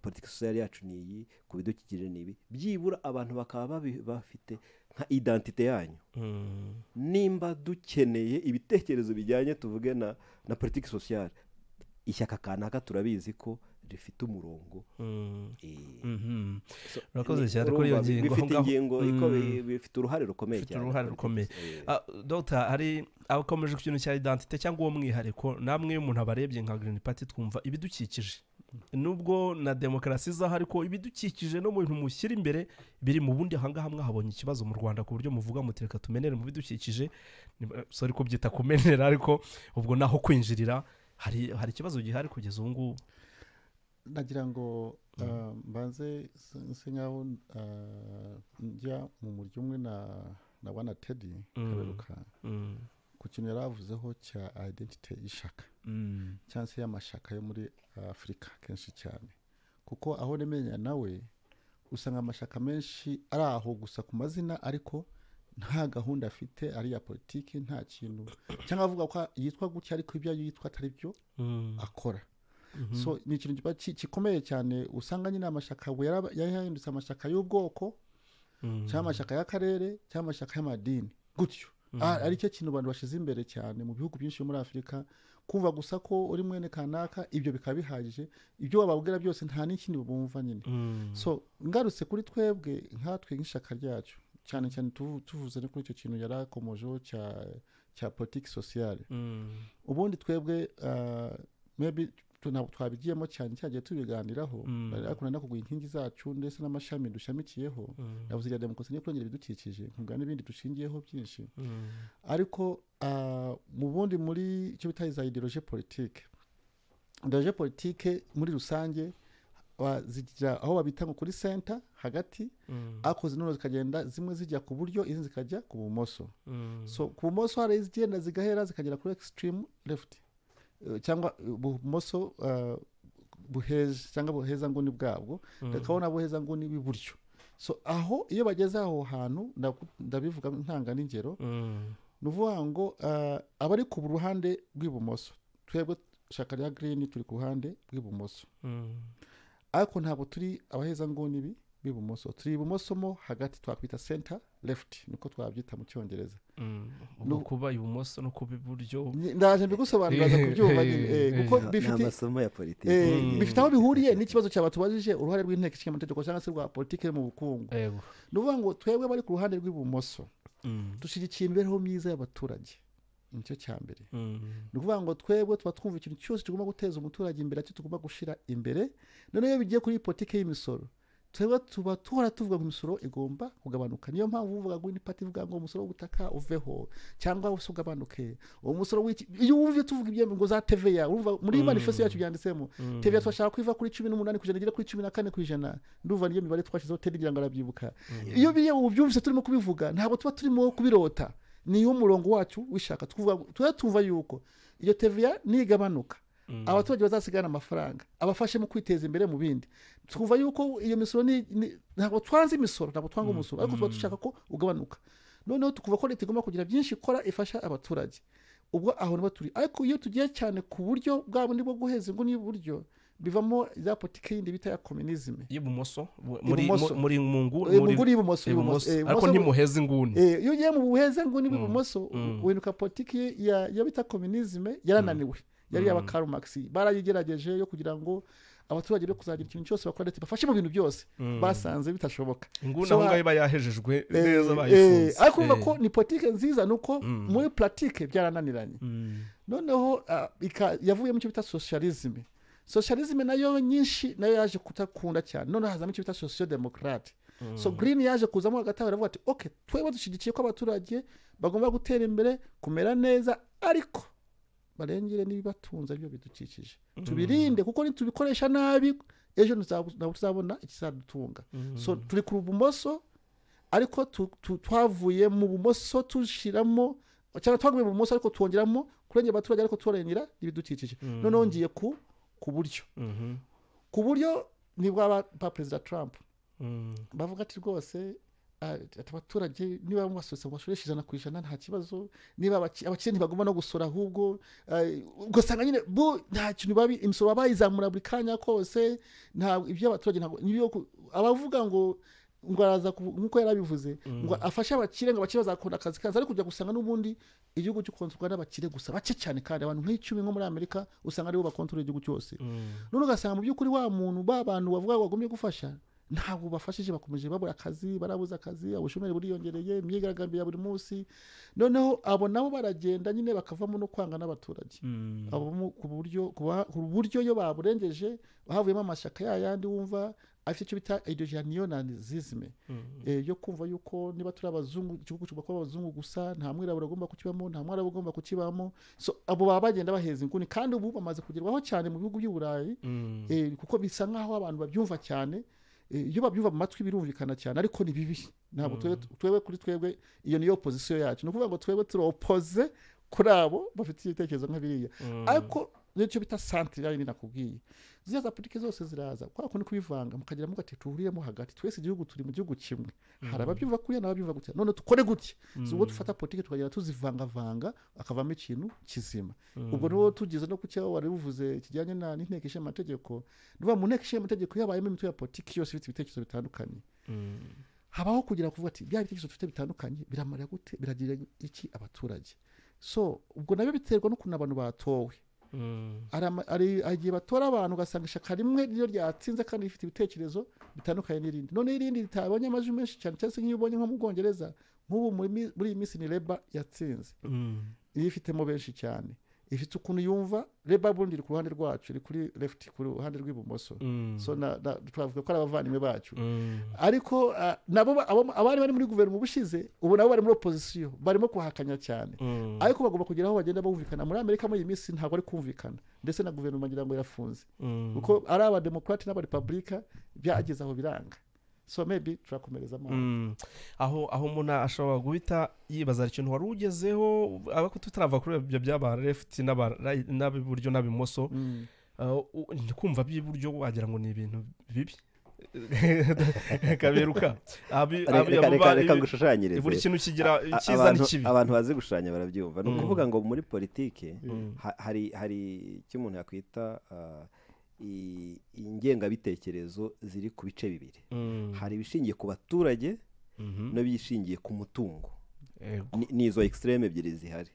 politiki sosiyale yacu ni iyi, ku bidukikije ni ibi. Byibura abantu bakaba bafite nka identite yanyu. Nimba dukeneye ibitekerezo bijyanye tuvuge na politiki sosiyale, ishyaka kanaka turabizi ko rifite umurongo. Urakoze cyane kuri iyo ngingo. Bifite ingingo bifite uruhare rukomeye cyane. Dr. hari abakomeje ku kintu cya identite cyangwa uwo mwihariko, namwe iyo umuntu abarebye nka Green Party twumva ibidukikije, nubwo na demokarasi zaho, ariko ibidukikije no mu bintu mushyira imbere biri mu bundi. Ahangaha mwahabonye ikibazo mu Rwanda ku buryo muvuga muti reka tumenere mu bidukikije, sorry kubyita kumenera, ariko ubwo naho kwinjirira hari ikibazo gihari kugeza ubu ngubu. Nagira ngo mbanze nse nkaho njya mu muryo umwe na wana Teddy Kaberuka ku kintu yaravuzeho cya identite y'ishaka cyangwa se y'amashaka yo muri Afurika kenshi cyane, kuko aho nemenya nawe usanga amashaka menshi ari aho gusa ku mazina, ariko nta gahunda afite, ari ya politiki, nta kintu, cyangwa avuga ko yitwa gutya ariko ibyo yitwa atari byo akora. So ni ikintu gikomeye cyane. Usanga nyine amashaka yahindutse amashaka y'ubwoko, cyangwa amashaka y'akarere, cyangwa amashaka y'amadini gutyo. Ari cyo kintu abantu bashize imbere cyane mu bihugu byinshi muri Afurika, kumva gusa ko uri mwene kanaka, ibyo bikaba bihagije, ibyo wababwira byose nta n'ikindi bumva nyine. So ngarutse kuri twebwe nkatwe nk'ishaka ryacu, cyane cyane tuvuze no kuri icyo kintu yarakomojeho cya politiki sosiyale. Ubundi twebwe maybe ntabwo twabigiyemo cyane, cyagiye tubiganiraho, ariko no kuguha inkingi zacu ndetse n'amashami dushamikiyeho, navuze ya demokarasi no kurengera ibidukikije, nkubwa n'ibindi dushingiyeho byinshi. Ariko mu bundi muri icyo bita za ideologie politique, ideologie politique muri rusange zigira aho babita ngo kuri center hagati, akoze none zikagenda zimwe zijya ku buryo, izindi zikajya ku bumoso. So ku bumoso hari izigenda zigahera zikagera kuri extreme left, cyangwa bumoso buheza, cyangwa buheza nguni bwabwo, ndakabona buheza nguni b'iburyo. So aho iyo bageze aho hantu, ndabivuga ntanga n'ingero, nuvuga ngo abari ku ruhande rw'ibumoso, twebwe shaka rya Green turi ku ruhande rw'ibumoso, ariko ntabwo turi abaheza nguni b'ibumoso, turi ibumoso mo hagati, twakwita center left, niko twabyita mu Cyongereza. No kuba ibumoso no kuba iburyo, ndaje mbigusobanurira kubyumva nyine, kuko bifite amasomo ya politiki, bifite aho bihuriye n'ikibazo cy'abatubajije uruhare rw'inteko ishinga amategeko cyangwa se rwa politiki mu bukungu. Nuvuga ngo twebwe bari ku ruhande rw'ibumoso dushyigikiye imibereho myiza y'abaturage, nicyo cya mbere. Ni ukuvuga ngo twebwe tuba twumva ikintu cyose tugomba guteza umuturage imbere, cyo tugomba gushyira imbere. Noneho iyo bigiye kuri politiki y'imisoro, twebwe tuba tuhora tuvuga ngo imisoro igomba kugabanuka. Niyo mpamvu uvuga ngo ni party ivuga ngo umusoro w'ubutaka uveho cyangwa ugabanuke. Uwo musoro iyo wumvye tuvuga ibyo ngo za TVA urumva muri manifesto yacu byanditsemo TVA twashaka kwiva kuri 18 kujana igera kuri 14%. Ndumva niyo mibare twashizeho tedigira ngo arabyibuka. Iyo biye ubyumvise turimo kubivuga ntabwo tuba turimo kubirota. Niyo murongo wacu wishaka tuvuga yuko iyo TVA nigabanuka abaturage bazasigana amafaranga abafashe mu kwiteza imbere mu bindi. Twumva yuko iyo misoro ntabwo twanze imisoro, ntabwo twanga umusoro, ariko tuba dushaka ko ugabanuka. Noneho tukuva ko leta igomba kugira byinshi ikora ifasha abaturage. Ubwo aho niba turi, ariko iyo tugiye cyane ku buryo bwabo ndibwo guheza ngo n'uburyo bivamo za politiki yindi bita ya communism y'ibumoso muri ibumoso ariko ni muheze nguni. Iyo ugiye mu buheze nguni b'ibumoso winuka politiki ya bita communism yarananiwe. Yari aba Karl Marx barayigerageje yo kugira ngo abaturage be kuzagira ikintu cyose bakora ndetse bafashe mu bintu byose basanze bitashoboka. Inguna aho ngaho yahejejwe neza bayifunze. Ariko uvuga ko ni politiki nziza nuko muri pratique byarananiranye. Noneho yavuye mu cyo bita socialism nayo nyinshi nayo yaje kutakunda cyane. Noneho hazamo icyo bita social democrat. So Green yaje kuzamo hagati baravuga ati okay twebwe dushigikiye ko abaturage bagomba gutera imbere kumera neza ariko barengere n'ibibatunza byo bidukikije. Tubirinde kuko nitubikoresha nabi ejo tuzabona ikizadutunga. So turi ku bumoso ariko twavuye mu bumoso tushiramo cyangwa twaguye mu bumoso ariko twongeramo kurengera abaturage ariko turengera ibidukikije. Noneho ngiye ku buryo nibwo ba President Trump bavuga ati rwose abaturage niba basose bashoresha 100% nta kibazo. Niba abakire ntibagomba no gusora ahubwo ugasanga nyine nta kintu babi imisoro bayizamura buri kanya kose. Nta ibyo abaturage ntabwo niyo abavuga ngo araza nkuko yarabivuze ngo afashe abakire ngo abakire bazakora akazi kaza ariko kujya gusanga n'ubundi igihugu cyo kontrolwa n'abakire gusa bake cyane kandi abantu nk'icumi nko muri Amerika usanga aribo bakontrola igihugu cyose. None ugasanga mu by'ukuri wa muntu babantu bavuga bagomye gufasha ntabwo bafashije bakomeje babura akazi barabuza akazi ubushomeri buriyongereye imyigaragambyo ya buri munsi. Noneho abo nabo baragenda nyine bakavamo no kwanga n'abaturage abo ku buryo yo baburengeje havuyemo amashaka yayandi wumva afite icyo bita ideologie neo-nazisme yo kumva yuko niba turi abazungu igihugu cyo bakora abazungu gusa nta mwirabura agomba kukibamo nta mwarabu agomba kukibamo. So abo baba bagenda baheza inguni kandi ubu bamaze kugerwaho cyane mu bihugu by'Uburayi kuko bisa nkaho abantu babyumva cyane. Iyo babyumva mu matwi birumvikana cyane ariko ni bibi. Ntabwo twebwe kuri twebwe iyo niyo opposition yacu. No kuvuga ngo twebwe turi opposé kuri abo bafite ibitekerezo nk'abiriya. Ariko nicyo bita centre yayo nakubwiye ziya za politiki zose ziraza kwa kundi kubivanga mukagira mu gati tuhuriyemo hagati twese igihugu turi mu gihugu kimwe. Hari ababyumva kuya n'ababyumva gutya none tukore gutya. Ubwo dufata politiki tukagira tuzivanga akavamo ikintu kizima. Ubwo niwo tugize no kucyaho wari uvuze kijyanye n'inteko ishinga amategeko. Nuva mu nteko ishinga amategeko yabayemo imitwe ya politiki yose ifite ibitekerezo bitandukanye. Habaho kugira kuvuga ati bya bitekerezo dufite bitandukanye biramara gute biragira iki abaturage. So ubwo nabyo biterwa no kuntu abantu batowe. Ari agiye batora abantu ugasanga ishaka rimwe ryo ryatsinze kandi rifite ibitekerezo bitandukanye n'irindi. None irindi ritabonye amajwi menshi cyane cyane nk'iyo ubonye nko mu Bwongereza nk'ubu muri iyi minsi ni Labour yatsinze. Ifitemo benshi cyane. Ifite ukuntu yumva Labour bundi iri ku ruhande rwacu iri kuri left ku ruhande rw'ibumoso. So twavuga ko ari abavandimwe bacu. Ariko nabo abari bari muri guverinoma ubushize ubu nabo bari muri opposition barimo kuhakanya cyane. Ariko bagomba kugira aho bagenda bumvikana. Muri Amerika muri iyi minsi ntabwo ari kumvikana ndetse na guverinoma ngira ngo yafunze kuko ari aba Democrat n'aba Republican byageze aho biranga. So maybe turakomereza amahoro aho umuntu ashobora guhita yibaza ikintu wari ugezeho abako tutarava kuri ibyo byaba left n'abiburyo n'abimoso kumva by'iburyo wagira ngo ni ibintu bibi kaberuka reka ngushushanyirize buri kintu kigira icyiza n'ikibi. Abantu bazi gushushanya barabyumva. Ni ukuvuga ngo muri politike hari icyo umuntu yakwita ingengabitekerezo ziri ku bice bibiri. Hari ibishingiye ku baturage n'ibishingiye ku mutungo. Nizo extreme ebyiri zihari.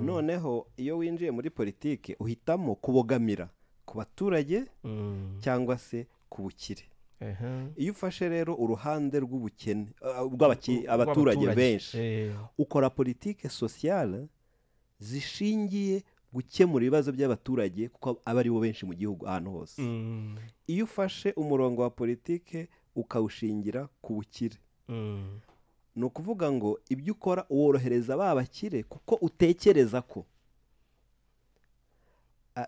Noneho iyo winjiye muri politike uhitamo kubogamira ku baturage cyangwa se ku bukire. Iyo ufashe rero uruhande rw'ubukene abaturage benshi ukora politike sociale zishingiye gukemura ibibazo by'abaturage kuko aba ari bo benshi mu gihugu ahantu hose. Iyo ufashe umurongo wa politike ukawushingira ku bukire. Ni ukuvuga ngo ibyo ukora worohereza ba bakire kuko utekereza ko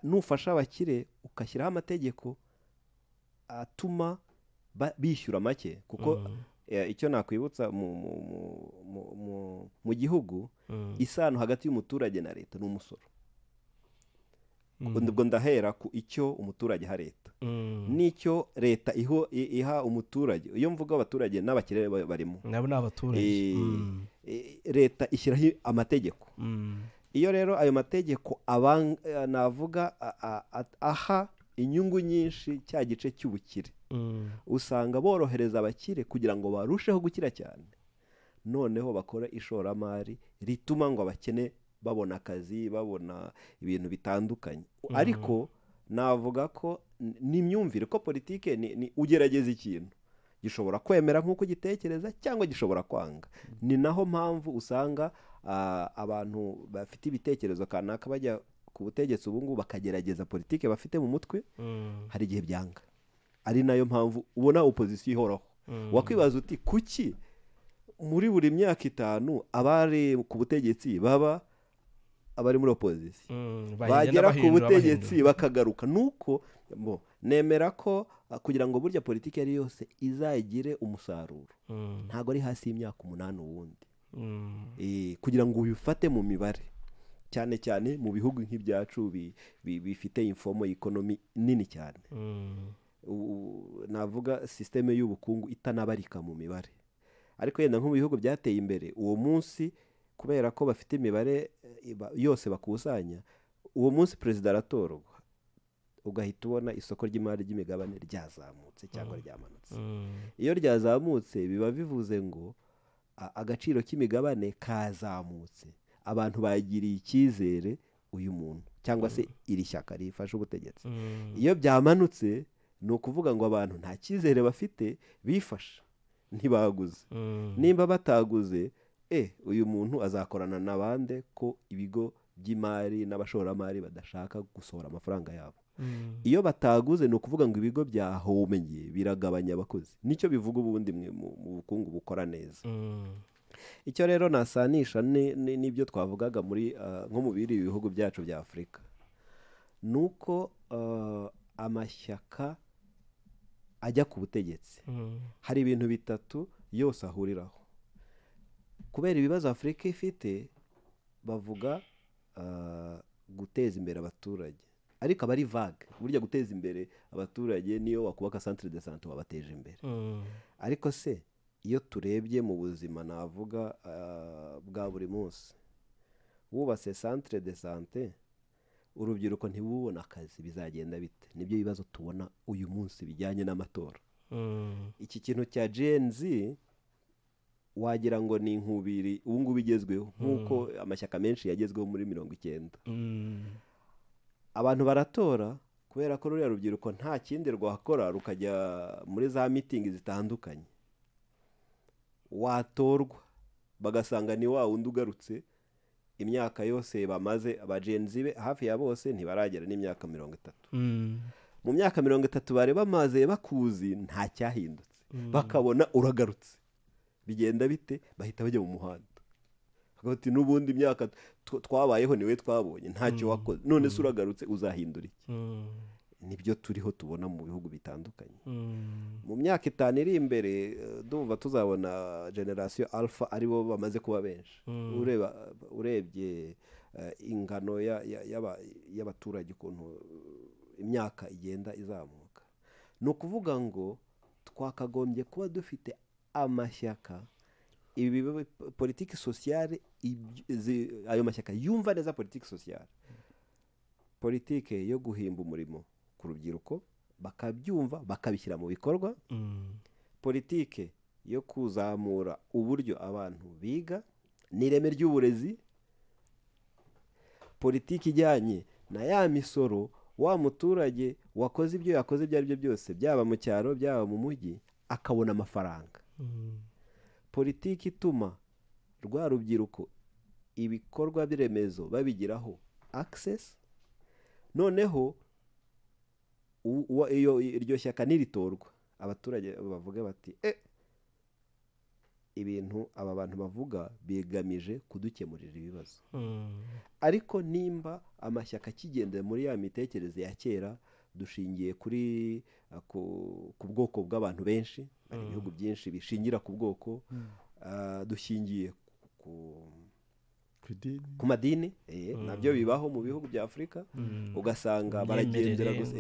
nufasha abakire ugashyiraho amategeko atuma bishyura make, kuko icyo nakwibutsa mu gihugu isano hagati y'umuturage na leta ni umusoro. ubwo ndahera ku icyo umuturage ha leta n'icyo leta iha umuturage. Iyo mvuga abaturage n'abakire barimo, nabo ni abaturage. Leta ishyiraho amategeko. Iyo rero ayo mategeko navuga aha inyungu nyinshi cya gice cy'ubukire, usanga borohereza abakire kugira ngo barusheho gukira cyane, noneho bakora ishoramari rituma ngo abakene babona akazi, babona ibintu bitandukanye. Ariko navuga ko n'imyumvire ko politike ni ugerageza ikintu gishobora kwemera nk'uko gitekereza cyangwa gishobora kwanga. Ni naho mpamvu usanga abantu bafite ibitekerezo kanaka bajya ku butegetsi ubu ngubu bakagerageza politike bafite mu mutwe, hari igihe byanga. Ari nayo mpamvu ubona opozisiyo ihoraho. Wakwibaza uti kuki muri buri myaka 5 abari ku butegetsi baba abari muri opozisiyo bagera ku butegetsi bakagaruka? Nuko nemera ko kugira ngo burya politiki ari yose izagire umusaruro ntago ari hasi y'imyaka 8 ubundi, kugira ngo ubifate mu mibare, cyane cyane mu bihugu nk'ibyacu bifite informo economy nini cyane. Navuga systeme y'ubukungu itanabarika mu mibare. Ariko yenda nko mu bihugu byateye imbere, uwo munsi kubera ko bafite imibare yose bakusanya, uwo munsi perezida aratorwa, ugahita ubona isoko ry'imari ry'imigabane ryazamutse cyangwa ryamanutse. Iyo ryazamutse biba bivuze ngo agaciro k'imigabane kazamutse, abantu bagiriye icyizere uyu muntu cyangwa se iri shyaka rifashe ubutegetsi. Iyo byamanutse ni ukuvuga ngo abantu nta cyizere bafite, bifasha ntibaguze. Nimba bataguze, uyu muntu azakorana n'abande ko ibigo by'imari n'abashoramari badashaka gusohora amafaranga yabo. Iyo bataguze ni ukuvuga ngo ibigo byahomeye, biragabanya abakozi. Nicyo bivuga ubundi mu bukungu bukora neza. Icyo rero nasanisha n'ibyo twavugaga muri nko mu biri bihugu byacu bya Afurika, nuko amashyaka ajya ku butegetsi hari ibintu bitatu yose ahuriraho. Kubera ibibazo Afurika ifite, bavuga guteza imbere abaturage, ariko abari vague. Burya guteza imbere abaturage niyo wakubaka centre de santé wabateje imbere. Ariko se iyo turebye mu buzima navuga bwa buri munsi, wubatse centre de santé, urubyiruko ntibubona akazi, bizagenda bite? Nibyo bibazo tubona uyu munsi bijyanye n'amatora. Iki kintu cya Gen Z wagira ngo ni inkubiri ubu ngubu igezweho, nk'uko amashyaka menshi yagezweho muri 90. Abantu baratora kubera ko ruriya rubyiruko nta kindi rwakora rukajya muri za meeting zitandukanye. Watorwa bagasanga ni wa wundi ugarutse, imyaka yose bamaze aba Gen Z hafi ya bose ntibaragera n'imyaka 30. Mu myaka 30 bari bamaze bakuzi, nta cyahindutse. Bakabona uragarutse, bigenda bite? Bahita bajya mu muhanda, bagati n'ubundi imyaka twabayeho niwe twabonye, ntacyo wakoze, none se uragarutse uzahindura iki? Nibyo turiho tubona mu bihugu bitandukanye. Mu myaka 5 iri imbere ndumva tuzabona generation alpha aribo bamaze kuba benshi. Urebye ingano y'abaturage ukuntu imyaka igenda izamuka, ni ukuvuga ngo twakagombye kuba dufite amashyaka, ibi politiki sociale, ayo mashyaka yumva neza politiki sociale, politike yo guhimba umurimo ku rubyiruko bakabyumva bakabishyira mu bikorwa, politike yo kuzamura uburyo abantu biga n'ireme ry'uburezi, politiki ijyanye na ya misoro, wa muturage wakoze ibyo yakoze ibyo ari byo byose, byaba mu cyaro byaba mu mujyi, akabona amafaranga. Politiki ituma rwa rubyiruko ibikorwa biremezo babigiraho access. Noneho iryo shyaka niritorwa, abaturage bavuga bati ibintu aba bantu bavuga bigamije kudukemurira ibibazo. Ariko nimba amashyaka akigendera muri ya mitekerereze ya kera, dushingiye ku bwoko bw'abantu benshi, hari ibihugu byinshi bishingira ku bwoko, dushingiye ku madini, nabyo bibaho mu bihugu bya Afurika, ugasanga baragendera gusa,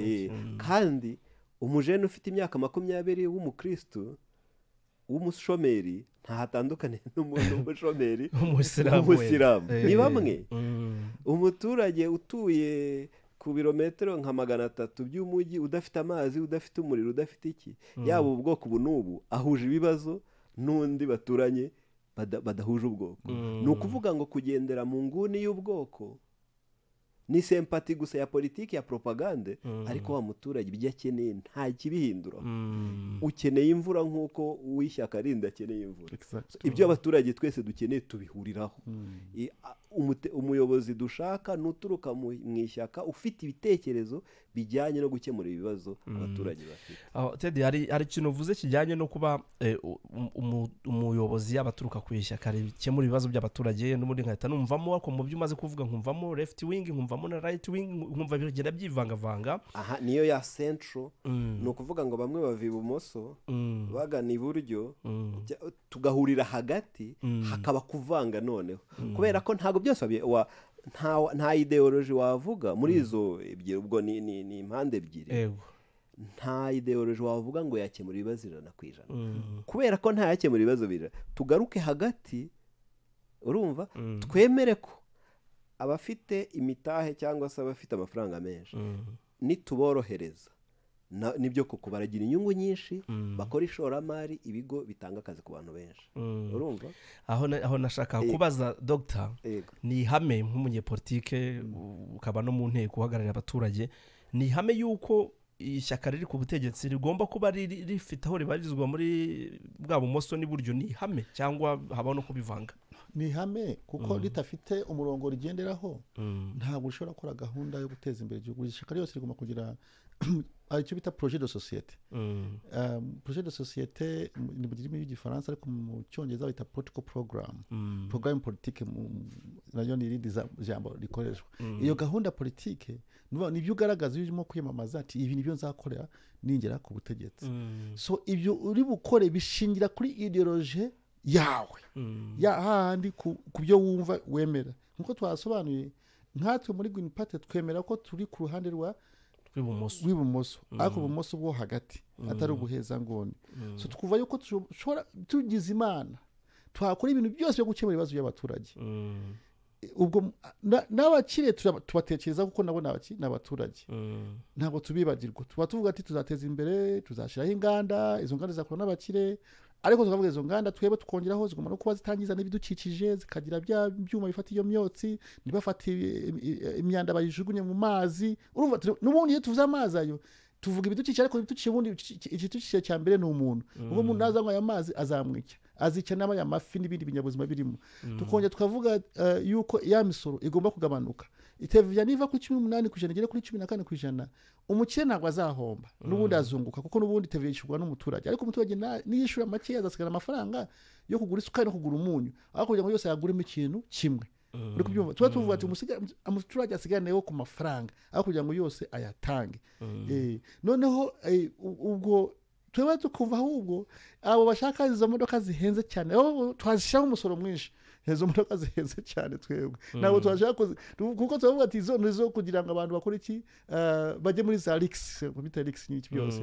kandi umujene ufite imyaka 20 w'umukristo w'umushomeri ntahatandukane n'umuntu w'umushomeri w'umusilamu, ni bamwe. Umuturage utuye ku birometero nka 300 by'umujyi, udafite amazi, udafite umuriro, udafite iki, yaba ubwoko ubu n'ubu, ahuje ibibazo n'undi baturanye badahuje ubwoko. Ni ukuvuga ngo kugendera mu nguni y'ubwoko ni sempati gusa ya politiki ya propagande, ariko wa muturage ibyo akeneye nta kibihindura. Ukeneye imvura nk'uko uwishyaka rinda akeneye imvura. Ibyo abaturage twese dukeneye tubihuriraho. Umuyobozi dushaka nuturuka mu ishyaka ufite ibitekerezo bijyanye no gukemura ibibazo abaturage bafite. Teddy, hari ikintu uvuze kijyanye no kuba umuyobozi yabaturuka ku ishyaka rikemura ibibazo by'abaturage, n'ubundi nkahita numvamo, ariko mu byo umaze kuvuga nkumvamo left wing, nkumvamo na right wing, nkumva bigenda byivangavanga. Niyo ya central. Ni ukuvuga ngo bamwe bava ibumoso bagana iburyo, tugahurira hagati, hakaba kuvanga noneho. Kubera ko ntago byose nta ideology wavuga muri izo ebyiri, ubwo ni impande ebyiri. Nta ideology wavuga ngo yakemura ibibazo 100%. Kubera ko nta yakemura ibibazo bira, tugaruke hagati, urumva, twemere ko abafite imitahe cyangwa se abafite amafaranga menshi, nituborohereza nibyo koko baragira inyungu nyinshi, bakora ishoramari, ibigo bitanga akazi ku bantu benshi. Urumva, aho nashaka kubaza Dr. ni ihame nk'umunyepolitike ukaba no mu nteko uhagararira abaturage, ni ihame yuko ishyaka riri ku butegetsi rigomba kuba rifite aho ribarizwa muri bwa bumoso n'iburyo? Ni ihame cyangwa habaho no kubivanga? Ni ihame, kuko ritafite umurongo rigenderaho ntabwo ushobora gukora gahunda yo guteza imbere igihugu. Ishyaka ryose rigomba kugira icyo bita projet de société. Projet de société ni mu rurimi rw'igifaransa, ariko mu cyongereza bita political program. Programme politique nayo ni irindi jambo rikoreshwa. Iyo gahunda politike nibyo ugaragaza iyo urimo kwiyamamaza ati ibi nibyo nzakorera ningera ku butegetsi. So ibyo uri bukore bishingira kuri ideologie yawe, hahandi ku byo wumva wemera. Nkuko twasobanuye, nkatwe muri Green Party twemera ko turi ku ruhande rw'ibumoso, ariko ubumoso bwo hagati, atari ubuheza ngoni. So tukuva yuko tugize Imana twakora ibintu byose byo gukemura ibibazo by'abaturage. Ubwo n'abakire tubatekereza kuko nabo n'abaturage, ntabwo tubibagirwa. Tuba tuvuga ati tuzateza imbere, tuzashiraho inganda, izo nganda zakora n'abakire, ariko tukavuga izo nganda twebwe tukongeraho zigomba no kuba zitangiza n'ibidukikije, zikagira bya byuma bifata iyo myotsi, ntibafate imyanda bayijugunye mu mazi. Urumva, n'ubundi iyo tuvuze amazi ayo tuvuga ibidukikije, ariko ibidukikije ubundi igidukikije cya mbere ni umuntu. Ubwo umuntu nazanywa aya mazi azamwica, azica n'amaya mafi n'ibindi binyabuzima birimo. Tukongera tukavuga yuko ya misoro igomba kugabanuka, itevya niva kuri 18% igere kuri 14%. Umukire ntabwo azahomba, n'ubundi azunguka, kuko n'ubundi itevya yishurwa n'umuturage. Ariko umuturage niyishura make azasigara amafaranga yo kugura isukari no kugura umunyu, aho kugira ngo yose yaguremo ikintu kimwe. Uri kubyumva? Tuba tuvuga ati umuturage asiganeho ku mafaranga, aho kugira ngo yose ayatange. Noneho ubwo tweba tukuva ahubwo abo bashaka izo modoka zihenze cyane, twazishyiraho umusoro mwinshi, izo modoka zihenze cyane twebwe ntabwo twashaka, kuko tuvuga ati izo nizo kugira ngo abantu bakora iki, bajye muri za Lix, bita Lix n'iki byose.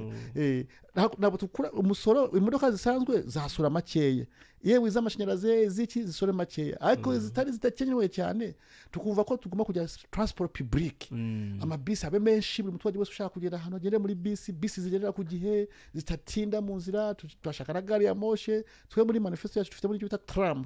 Ntabwo tukura umusoro, imodoka zisanzwe zasura makeya, yewe iz'amashanyarazi ziki zisore makeya, ariko zitari zidakenewe cyane. Tukumva ko tugomba kujya transport public, amabisi abe menshi, buri muturage wese ushaka kugera ahantu agende muri bisi zigendera ku gihe, zitatinda mu nzira. Turashaka na gari ya moshe. Twe muri manifesto yacu dufite muri cyo bita tram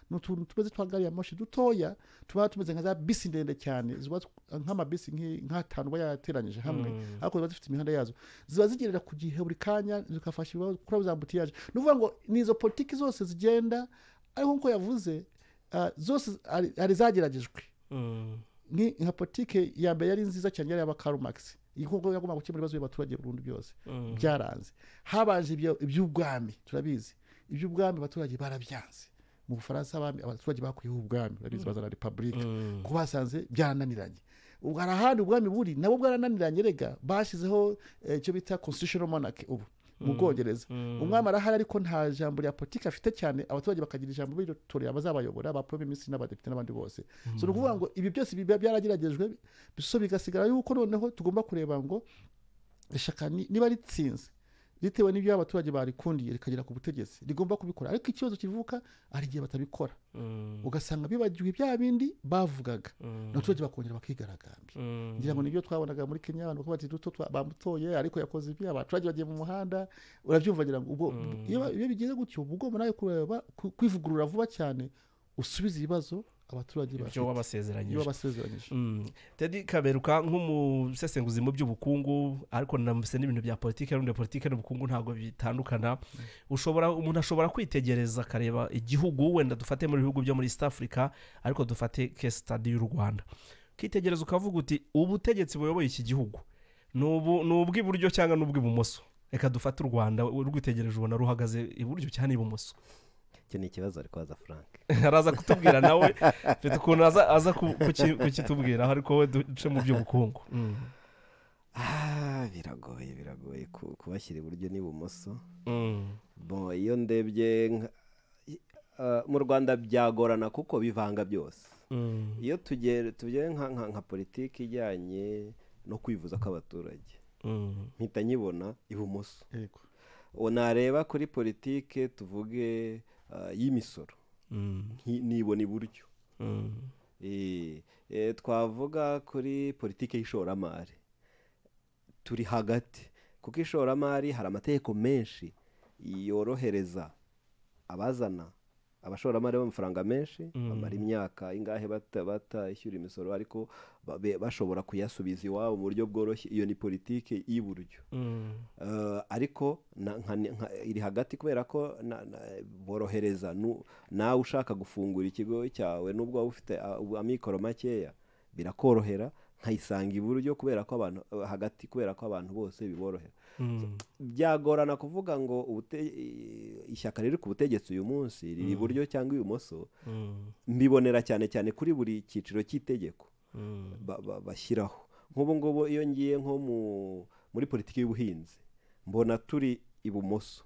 n'utuntu tumeze twa gari ya moshe dutoya, tuba tumeze nka za bisi ndende cyane, ziba nk'amabisi nk'atanu bayateranyije hamwe, ariko ziba zifite imihanda yazo, ziba zigerera ku gihe buri kanya, zikafasha kuri za mbutiyaje. Nuvuga ngo nizo politiki zose zigenda, ariko nko yavuze zose ari zageragejwe. Nka politiki ya mbere yari nziza cyane, yari aba Karl Marx, igihugu yagomba gukemura ibibazo by'abaturage burundu byose byaranze. Habanje iby'ubwami, turabizi iby'ubwami abaturage barabyanze. Mu Bufaransa abaturage bakuyeho ubwami, urabizi bazana repubulika, kuko basanze byarananiranye. Hari ahandi ubwami buri nabo bwarananiranye, rega bashyizeho icyo bita constitutional monarchy ubu mu Bwongereza. Umwami arahari ariko nta jambo rya politiki afite cyane, abaturage bakagira ijambo bitorera abazabayobora, ba premier ministre n'abadepite n'abandi bose. So ni ukuvuga ngo ibi byose byarageragejwe, biso bigasigara yuko noneho tugomba kureba ngo ishaka niba ritsinze bitewe n'ibyo abaturage barikundiye rikagera ku butegetsi rigomba kubikora, ariko ikibazo kivuka ari igihe batabikora, ugasanga bibagiwe bya bindi bavugaga, n'abaturage bakongera bakigaragambya. Ngira ngo nibyo twabonaga muri Kenya, abantu bati duto bamutoye ariko yakoze ibyo, abaturage bagiye mu muhanda, urabyumva ngira ngo ubwo iyo bigeze gutyo ubwo nayo kureba kwivugurura vuba cyane usubiza ibibazo abaturage ibyo wabasezeranyije. Teddy Kaberuka nk'umusesenguzi mu by'ubukungu, ariko namvise n'ibintu bya politiki, n'undi politiki n'ubukungu ntabwo bitandukana. Umuntu ashobora kwitegereza akareba igihugu, wenda dufate muri bihugu byo muri East Africa, ariko dufate case study y'u Rwanda, kitegereza ukavuga uti ubutegetsi buyoboye iki gihugu n'ubw'iburyo cyangwa n'ubw'ibumoso. Reka dufate u Rwanda, urwitegereje ubona ruhagaze iburyo cyane ibumoso. Icyo ni ikibazo ariko aza Frank araza kutubwira nawe mfite ukuntu aza kukitubwira, ariko we duce mu by'ubukungu. Biragoye kubashyira iburyo n'ibumoso. Iyo ndebye mu Rwanda byagorana kuko bivanga byose. Iyo tugiye nka politiki ijyanye no kwivuza kw'abaturage, mpita nyibona ibumoso. Nareba kuri politiki tuvuge y'imisoro, nibona iburyo. Twavuga kuri politiki y'ishoramari, turi hagati, kuko ishoramari hari amategeko menshi yorohereza abashoramari b'amafaranga menshi, bamara imyaka ingahe batishyura imisoro ariko bashobora kuyasubiza iwabo mu buryo bworoshye. Iyo ni politiki y'iburyo. Ariko iri hagati kubera ko borohereza nawe ushaka gufungura ikigo cyawe n'ubwo waba ufite amikoro makeya, birakorohera, nkayisanga iburyo kubera ko abantu hagati, kubera ko abantu bose biborohera. Byagorana kuvuga ngo ishyaka riri ku butegetsi uyu munsi riri iburyo cyangwa ibumoso. Mbibonera cyane cyane kuri buri cyiciro cy'itegeko bashyiraho. Nk'ubu ngubu iyo ngiye nko muri politiki y'ubuhinzi, mbona turi ibumoso,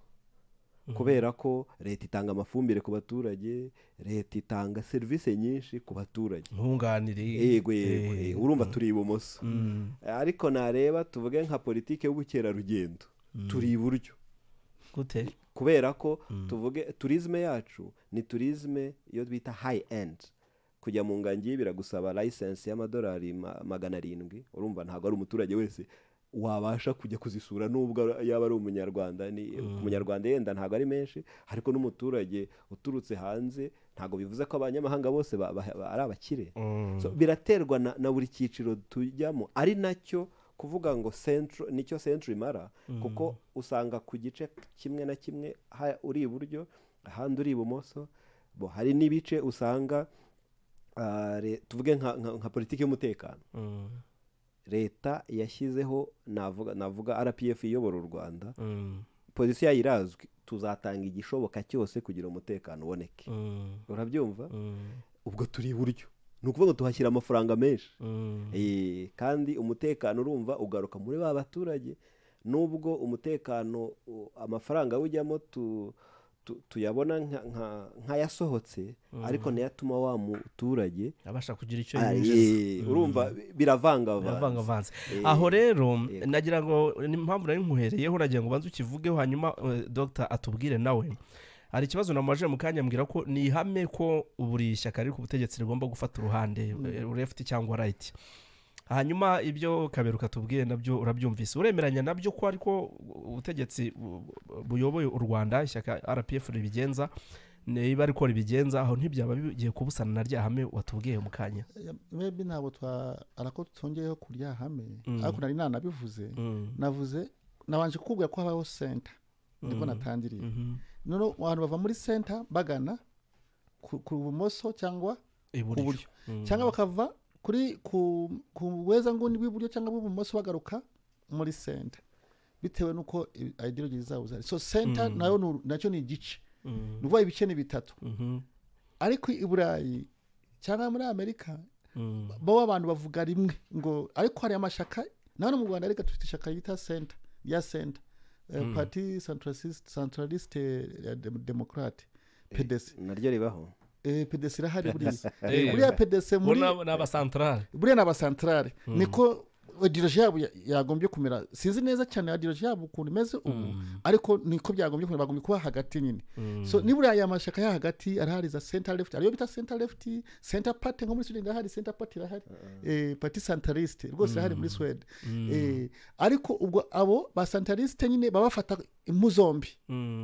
kubera ko leta itanga amafumbire ku baturage, leta itanga serivisi nyinshi ku baturage, nkunganire. Yego urumva turi ibumoso. Ariko nareba tuvuge nka politiki y'ubukerarugendo, turi iburyo. Gute? Kubera ko tuvuge tourisme yacu ni tourisme iyo bita high end. Kujya mu Ngagi biragusaba license y'amadolari 700. Urumva ntabwo ari umuturage wese wabasha kujya kuzisura, nubwo yaba ari umunyarwanda. Umunyarwanda yenda ntabwo ari menshi, ariko n'umuturage uturutse hanze ntabwo bivuze ko abanyamahanga bose ari abakire. Biraterwa na buri cyiciro tujyamo, ari nacyo kuvuga ngo nicyo centro imara, kuko usanga ku gice kimwe na kimwe uri iburyo, ahandi uri ibumoso. Hari n'ibice usanga tuvuge nka politiki y'umutekano, leta yashyizeho, navuga RPF iyobora u Rwanda, polisi yayo irazwi, tuzatanga igishoboka cyose kugira umutekano uboneke. Urabyumva? Ubwo turi iburyo, ni ukuvuga ngo tuhashyira amafaranga menshi. Kandi umutekano urumva ugaruka muri ba baturage, nubwo umutekano amafaranga ujyamo tuyabona nk'ayasohotse, ariko ntiyatuma wa muturage abasha kugira icyo yinjiza. Urumva biravangavanze. Aho rero nagira ngo impamvu nari nkuhereyeho, nagira ngo banze ukivugeho, hanyuma Dr. atubwire nawe. Hari ikibazo namaje mu kanya mbwira ko ni ihame ko buri shyaka riri ku butegetsi rigomba gufata uruhande, left cyangwa right. Hanyuma ibyo Kaberuka tubwiye nabyo urabyumvise, uremeranya nabyo ko ariko ubutegetsi buyoboye u Rwanda, ishyaka RPF ribigenza, niba ariko ribigenza, aho ntibyaba bigiye kubusana na rya hame watubwiye mu kanya? Maybe ntabwo arako twongeyeho ku rya hame, ariko nari nanabivuze. Navuze nabanje kukubwira ko habaho center, niko natangiriye. None abantu bava muri center bagana ku bumoso cyangwa iburyo, cyangwa bakava kuri ku weza ngo ni bw'iburyo cyangwa bw'ibumoso bagaruka muri center bitewe n'uko ideology zabo zari so center nayo nacyo ni igice ni ukuvuga ibice ni bitatu ariko i Burayi cyangwa muri Amerika bo abantu bavuga rimwe ngo ariko hari amashaka naho mu Rwanda ariko dufite ishaka yita center ya center parti centraliste democrate PDC naryo ribaho PDC irahari buriya PDC muri n'aba centrale niko ideology yabo yagombye kumera sinzi neza cyane ideology yabo ukuntu imeze ubu ariko niko byagombye kumera bagombye kuba hagati nyine so nibura aya mashaka ya hagati arahari za center left ariyo bita center left center party nko muri Sweden irahari center party irahari parti centraliste rwose irahari muri Sweden ariko ubwo abo ba centraliste nyine babafata impu zombi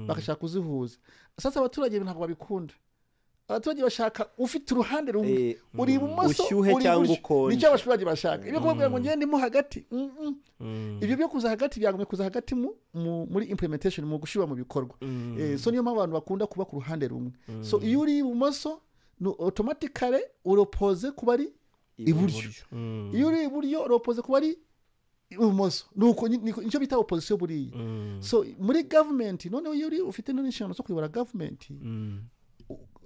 bakashaka kuzihuza sasa abaturage ntabwo babikunda abaturage bashaka ufite uruhande rumwe uri ibumoso ushyuhe cyangwa ukonje nicyo abaturage bashaka ibyo kuvuga ngo ngende mu hagati ibyo byo kuza hagati byagomye kuza hagati muri implementation mu gushira mu bikorwa so niyo mpamvu abantu bakunda kuba ku ruhande rumwe so iyo uri ibumoso no automatically uropose kuba ari iburyo iyo uri iburyo uropose kuba ari ibumoso nuko nicyo bita opposition buriya so muri government noneho iyo uri ufite n'inshingano zo kuyobora government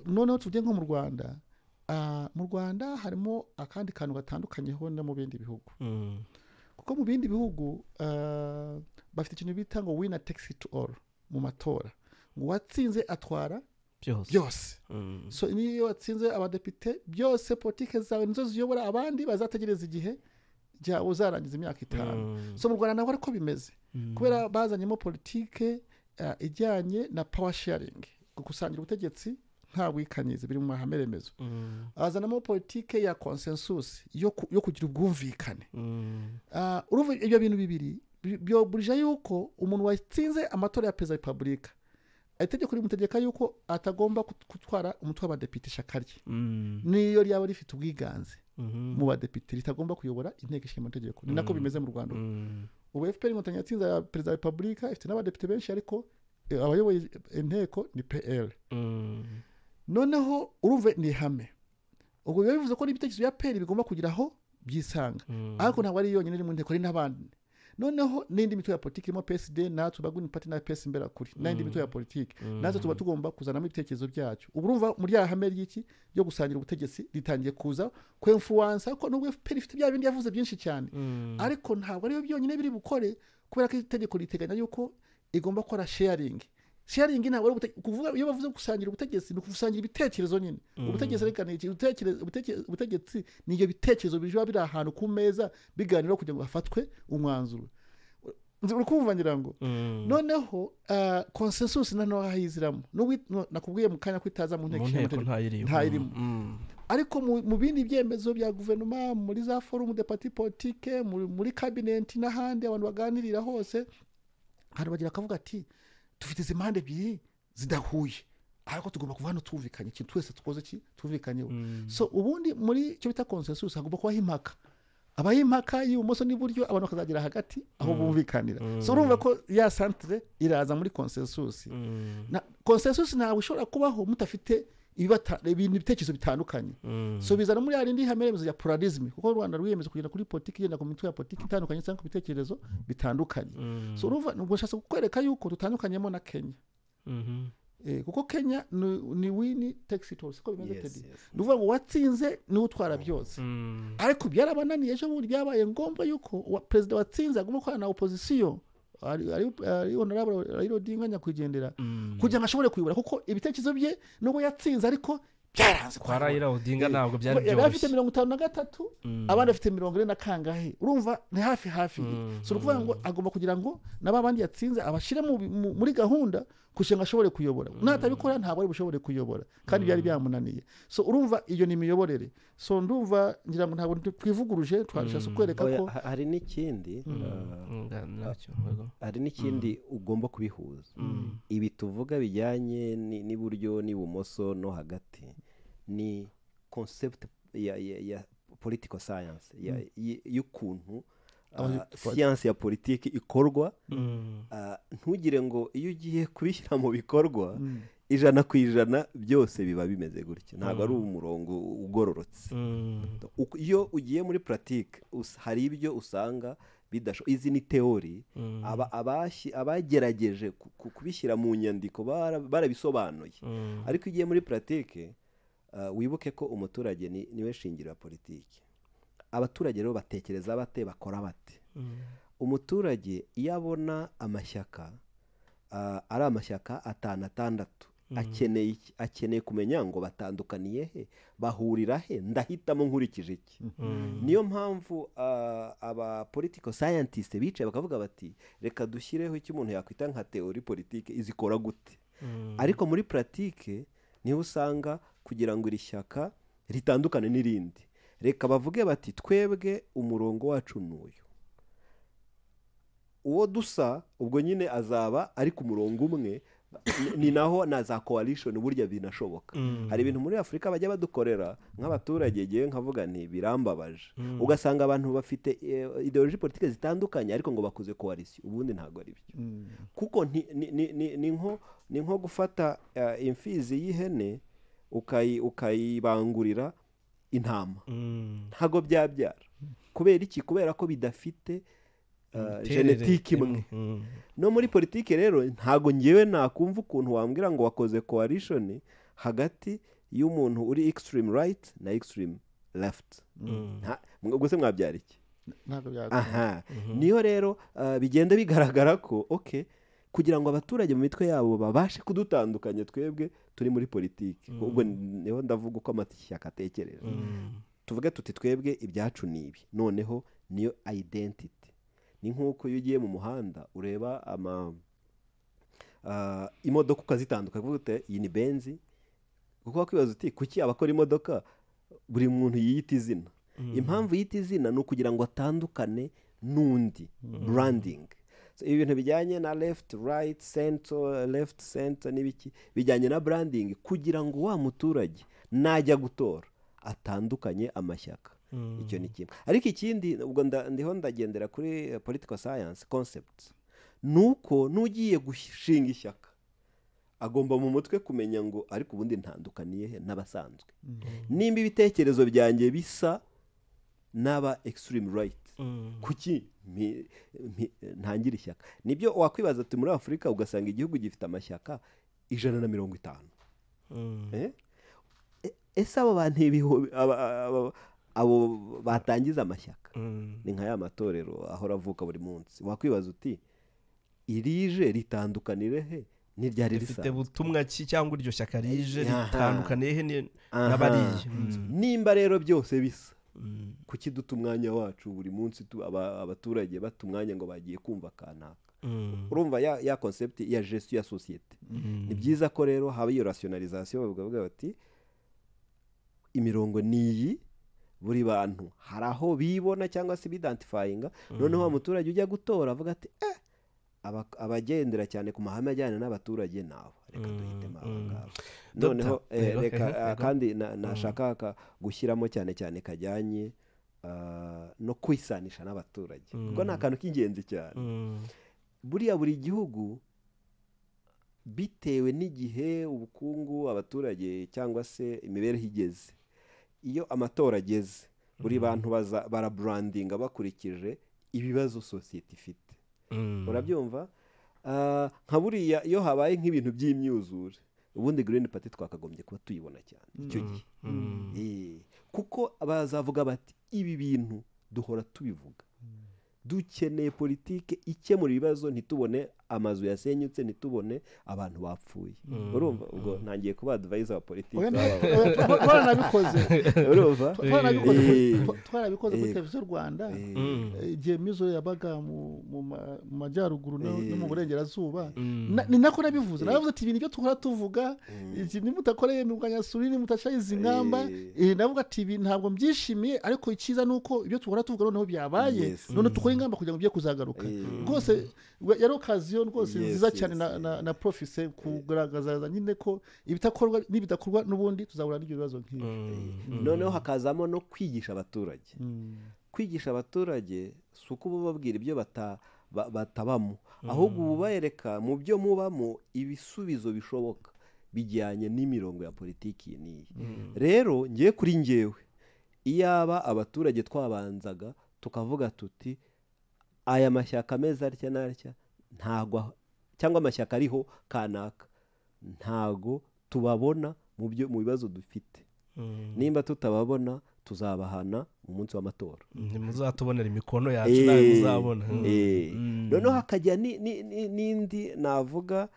noneho tuvuge nko mu Rwanda harimo akandi kantu gatandukanyeho no mu bindi bihugu kuko mu bindi bihugu bafite ikintu bita ngo winner takes it all mu matora ngo watsinze atwara byose so niyo watsinze abadepite byose politike zawe nizo ziyobora abandi bazategereza igihe jyawe uzarangiza imyaka 5 so mu Rwanda naho ariko bimeze kubera bazanyemo politike ijyanye na power sharing gukusangira ubutegetsi nta wikanyize biri mu mahame remezo azanamo politike ya consensus yo kugira ubwumvikane uruvu ibyo bintu bibiri byo burije yuko umuntu watsinze amatora ya Perezida wa Republika itegeko rimutegeka yuko atagomba gutwara umutwe w'abadepite shakarye niyo ryaba rifite ubwiganze mu badepite ritagomba kuyobora inteko ishinga amategeko ni nako bimeze mu Rwanda ubu FPR Inkotanyi yatsinze ya Perezida wa Republika ifite n'abadepite benshi ariko abayoboye inteko ni PL noneho urumve ni hame ubwo bivuze ko n'ibitekerezo bya PL bigomba kugira aho byisanga ariko ntabwo ari yonyine mu nteko ari n'abandi noneho n'indi mitwe ya politiki irimo PSD natwe baguni party na PS imbera kuri n'indi mitwe ya politiki natwe tuba tugomba kuzanamo ibitekerezo byacu ubu urumva muri ya hame ry'iki yo gusangira ubutegetsi ritangiye kuza ku influence ariko nubwo FPR ifite bya bindi yavuze byinshi cyane ariko ntabwo ariyo byonyine biri bukore kubera ko itegeko riteganya yuko igomba gukora sharing ntabwo ari kuvuga iyo bavuze gusangira ubutegetsi ni kusangira ibitekerezo nyine ubutegetsi rekana iki ubutegetsi ni ibyo bitekerezo bijwa biri ahantu ku meza biganira kugira ngo hafatwe umwanzuro uri kumva ngira ngo noneho consensus nano ahiziramo nakubwiye mu kanya kwitaza mu nteko ntayirimo ariko mu bindi byemezo bya guverinoma muri za forum de parti politique muri cabinet n'ahandi abantu baganirira hose hari bagira akavuga ati dufite izi mpande ebyiri zidahuye ariko tugomba kuva hano tumvikanye ikintu twese tukoze ki tuvikanyeho so ubundi muri icyo bita consensus hagomba kubaho impaka abayimpaka y'ibumoso n'iburyo abantu bakazagira hagati aho bumvikanira so urumva ko ya centre iraza muri consensus na consensus ntabwo ushobora kubaho mutafite ibintu bitekerezo bitandukanye so bizana muri yarindi hameremezo ya pluralism kuko Rwanda rwiyemeza kugenda kuri politiki yenda ku mitwe ya politiki itandukanye cyangwa ku bitekerezo bitandukanye so urumva nubwo nshaka kukwereka yuko dutandukanyemo na Kenya kuko Kenya ni win takes it all siko bimeze tedi nuvuga ngo watsinze ni utwara byose ariko byarabananiye ejo bundi byabaye ngombwa yuko president watsinze agomba gukora na opposition ari honorable Raila Odinga nyakwigendera kugira ngo ashobore kuyobora kuko ibitekerezo bye nubwo yatsinze ariko byaranze kwa Raila Odinga ntabwo byari byoroshye afite 53 abandi afite 40 na kangahe urumva ni hafi so ukuvuga ngo agomba kugira ngo nababandi yatsinze abashire muri gahunda kushenga ashobore kuyobora natabikora ntabwo ari bushobore kuyobora kandi byari byamunaniye so urumva iyo ni miyoborere so ndumva ngira ngo ntabwo twivuguruje twashaka kwereka ko hari n'ikindi ugomba kubihuza ibi tuvuga bijyanye n'iburyo n'ibumoso no hagati ni concept ya political science y'ukuntu siyansi ya politiki ikorwa ntugire ngo iyo ugiye kubishyira mu bikorwa 100% byose biba bimeze gutya ntabwo ari umurongo ugororotse iyo ugiye muri pratique hari ibyo usanga izi ni teori abagerageje kubishyira mu nyandiko barabisobanuye, ariko igiye muri puratike wibuke ko umuturage niwe shingiro ya politiki. Abaturage rero batekereza bate, bakora bate? Umuturage iyo abona amashyaka ari amashyaka 5-6 akeneye kumenya ngo batandukaniye he, bahurira he, ndahitamo nkurikije iki. Niyo mpamvu aba political scientists bicaye bakavuga bati reka dushyireho icyo umuntu yakwita nka teori politike izikora gute. Ariko muri pratique niho usanga kugira ngo iri shyaka ritandukane n'irindi, reka bavuge bati twebwe umurongo wacu n'uyu, uwo dusa ubwo nyine azaba ari ku murongo umwe. Ni naho na za coalition burya binashoboka. Hari ibintu muri Afurika bajya badukorera nk'abaturage, giye nkavuga nti birambabaje, ugasanga abantu bafite ideology politike zitandukanye ariko ngo bakoze coalition, ubundi ntago ari byo. Kuko ni nko gufata imfizi y'ihene ukayibangurira intama, ntago byabyara. Kubera iki? Kubera ko bidafite genetike imwe. No muri politike rero ntago ngewe nakumva ukuntu wambwira ngo wakoze coalition hagati y'umuntu uri extreme right na extreme left. Ubwo se mwabyara iki? Niyo rero bigenda bigaragara ko kugira ngo abaturage mu mitwe yabo babashe kudutandukanya twebwe turi muri politike. Ubwo niho ndavuga uko amashyaka atekereza. Tuvuge tuti twebwe ibyacu nibi, noneho niyo identity. Ni nk'uko iyo ugiye mu muhanda ureba imodoka ukazitandukanya, kuvuga uti iyi ni benzi, kuko wakwibaza uti kuki abakora imodoka buri muntu yiyita izina. Impamvu yita izina ni ukugira ngo atandukane n'undi, branding. Ibi bintu bijyanye na left right center, left center n'ibiki bijyanye na branding, kugira ngo wa muturage najya gutora atandukanye amashyaka. Icyo ni kimwe. Ariko ikindi, ubwo ndiho ndagendera kuri political science concepts, nuko nugiye gushinga ishyaka agomba mu mutwe kumenya ngo ariko ubundi ntandukaniye he n'abasanzwe. Nimba ibitekerezo byanjye bisa n'aba extreme right, kuki ntangira ishyaka? Nibyo wakwibaza ati muri Afurika ugasanga igihugu gifite amashyaka 150. Ese abo bantu abo batangiza amashyaka ni nka ya matorero aho ravuka buri munsi. Wakwibaza uti irije ritandukanire he n'iryari risanzwe? Rifite butumwa ki cyangwa iryo shyaka rije ritandukaniye he n'abariye? Nimba rero byose bisa, kuki duta umwanya wacu buri munsi abaturage bata umwanya ngo bagiye kumva kanaka? Urumva ya concept ya gestion ya societe. Ni byiza ko rero haba iyo rationalisation, bavuga bati imirongo niyi, buri bantu hari aho bibona cyangwa se bidentifyinga. Noneho wa muturage ujya gutora avuga ati abagendera cyane ku mahame ajyana n'abaturage nabo reka duhitemo abangaba. Noneho reka kandi nashaka gushyiramo cyane kajyanye no kwisanisha n'abaturage, kuko ni akantu k'ingenzi cyane. Buriya buri gihugu bitewe n'igihe ubukungu abaturage cyangwa se imibereho igeze, iyo amatora ageze buri bantu barabrandinga bakurikije ibibazo sosiyete ifite. Urabyumva? Nka buriya iyo habaye nk'ibintu by'imyuzure, ubundi Green Party twakagombye kuba tuyibona cyane icyo gihe, kuko bazavuga bati ibi bintu duhora tubivuga, dukeneye politike ikemura ibibazo, ntitubone amazu yasenyutse, ntitubone abantu bapfuye. Urumva? Ubwo ntangiye kuba advisor wa politike. Twarabikoze. Urumva? Twarabikoze kuri televiziyo Rwanda igihe mizo yabaga mu majyaruguru no mu burengerazuba. Ni nako nabivuze. Navuze ati ibintu byo tuhora tuvuga, iki nimutakoreye mu Bwanyasuri, nimutacayiza ingamba, navuga ati ibi ntabwo mbyishimiye, ariko ikiza nuko ibyo tuhora tuvuga noneho byabaye, none tukora ingamba kugira ngo bye kuzagaruka. Rwose yari okaziyo rwose nziza cyane na profise kugaragaza nyine ko ibitakorwa n'ibidakorwa n'ubundi tuzabura n'ibyo bibazo nk'ibi. Noneho hakazamo no kwigisha abaturage. Kwigisha abaturage si uko bababwira ibyo batabamo, ahubwo ubereka mu byo mubamo ibisubizo bishoboka bijyanye n'imirongo ya politiki n'iyi. Rero ngiye kuri ngewe, iyaba abaturage twabanzaga tukavuga tuti aya mashyaka ameze atya n'atya ntago, cyangwa amashyaka ariho kanaka ntago tubabona mu bibazo dufite. Nimba tutababona tuzabahana mu munsi w'amatora, ntimuzatubonera imikono yacu nawe muzabona. noneho hakajya n'indi navuga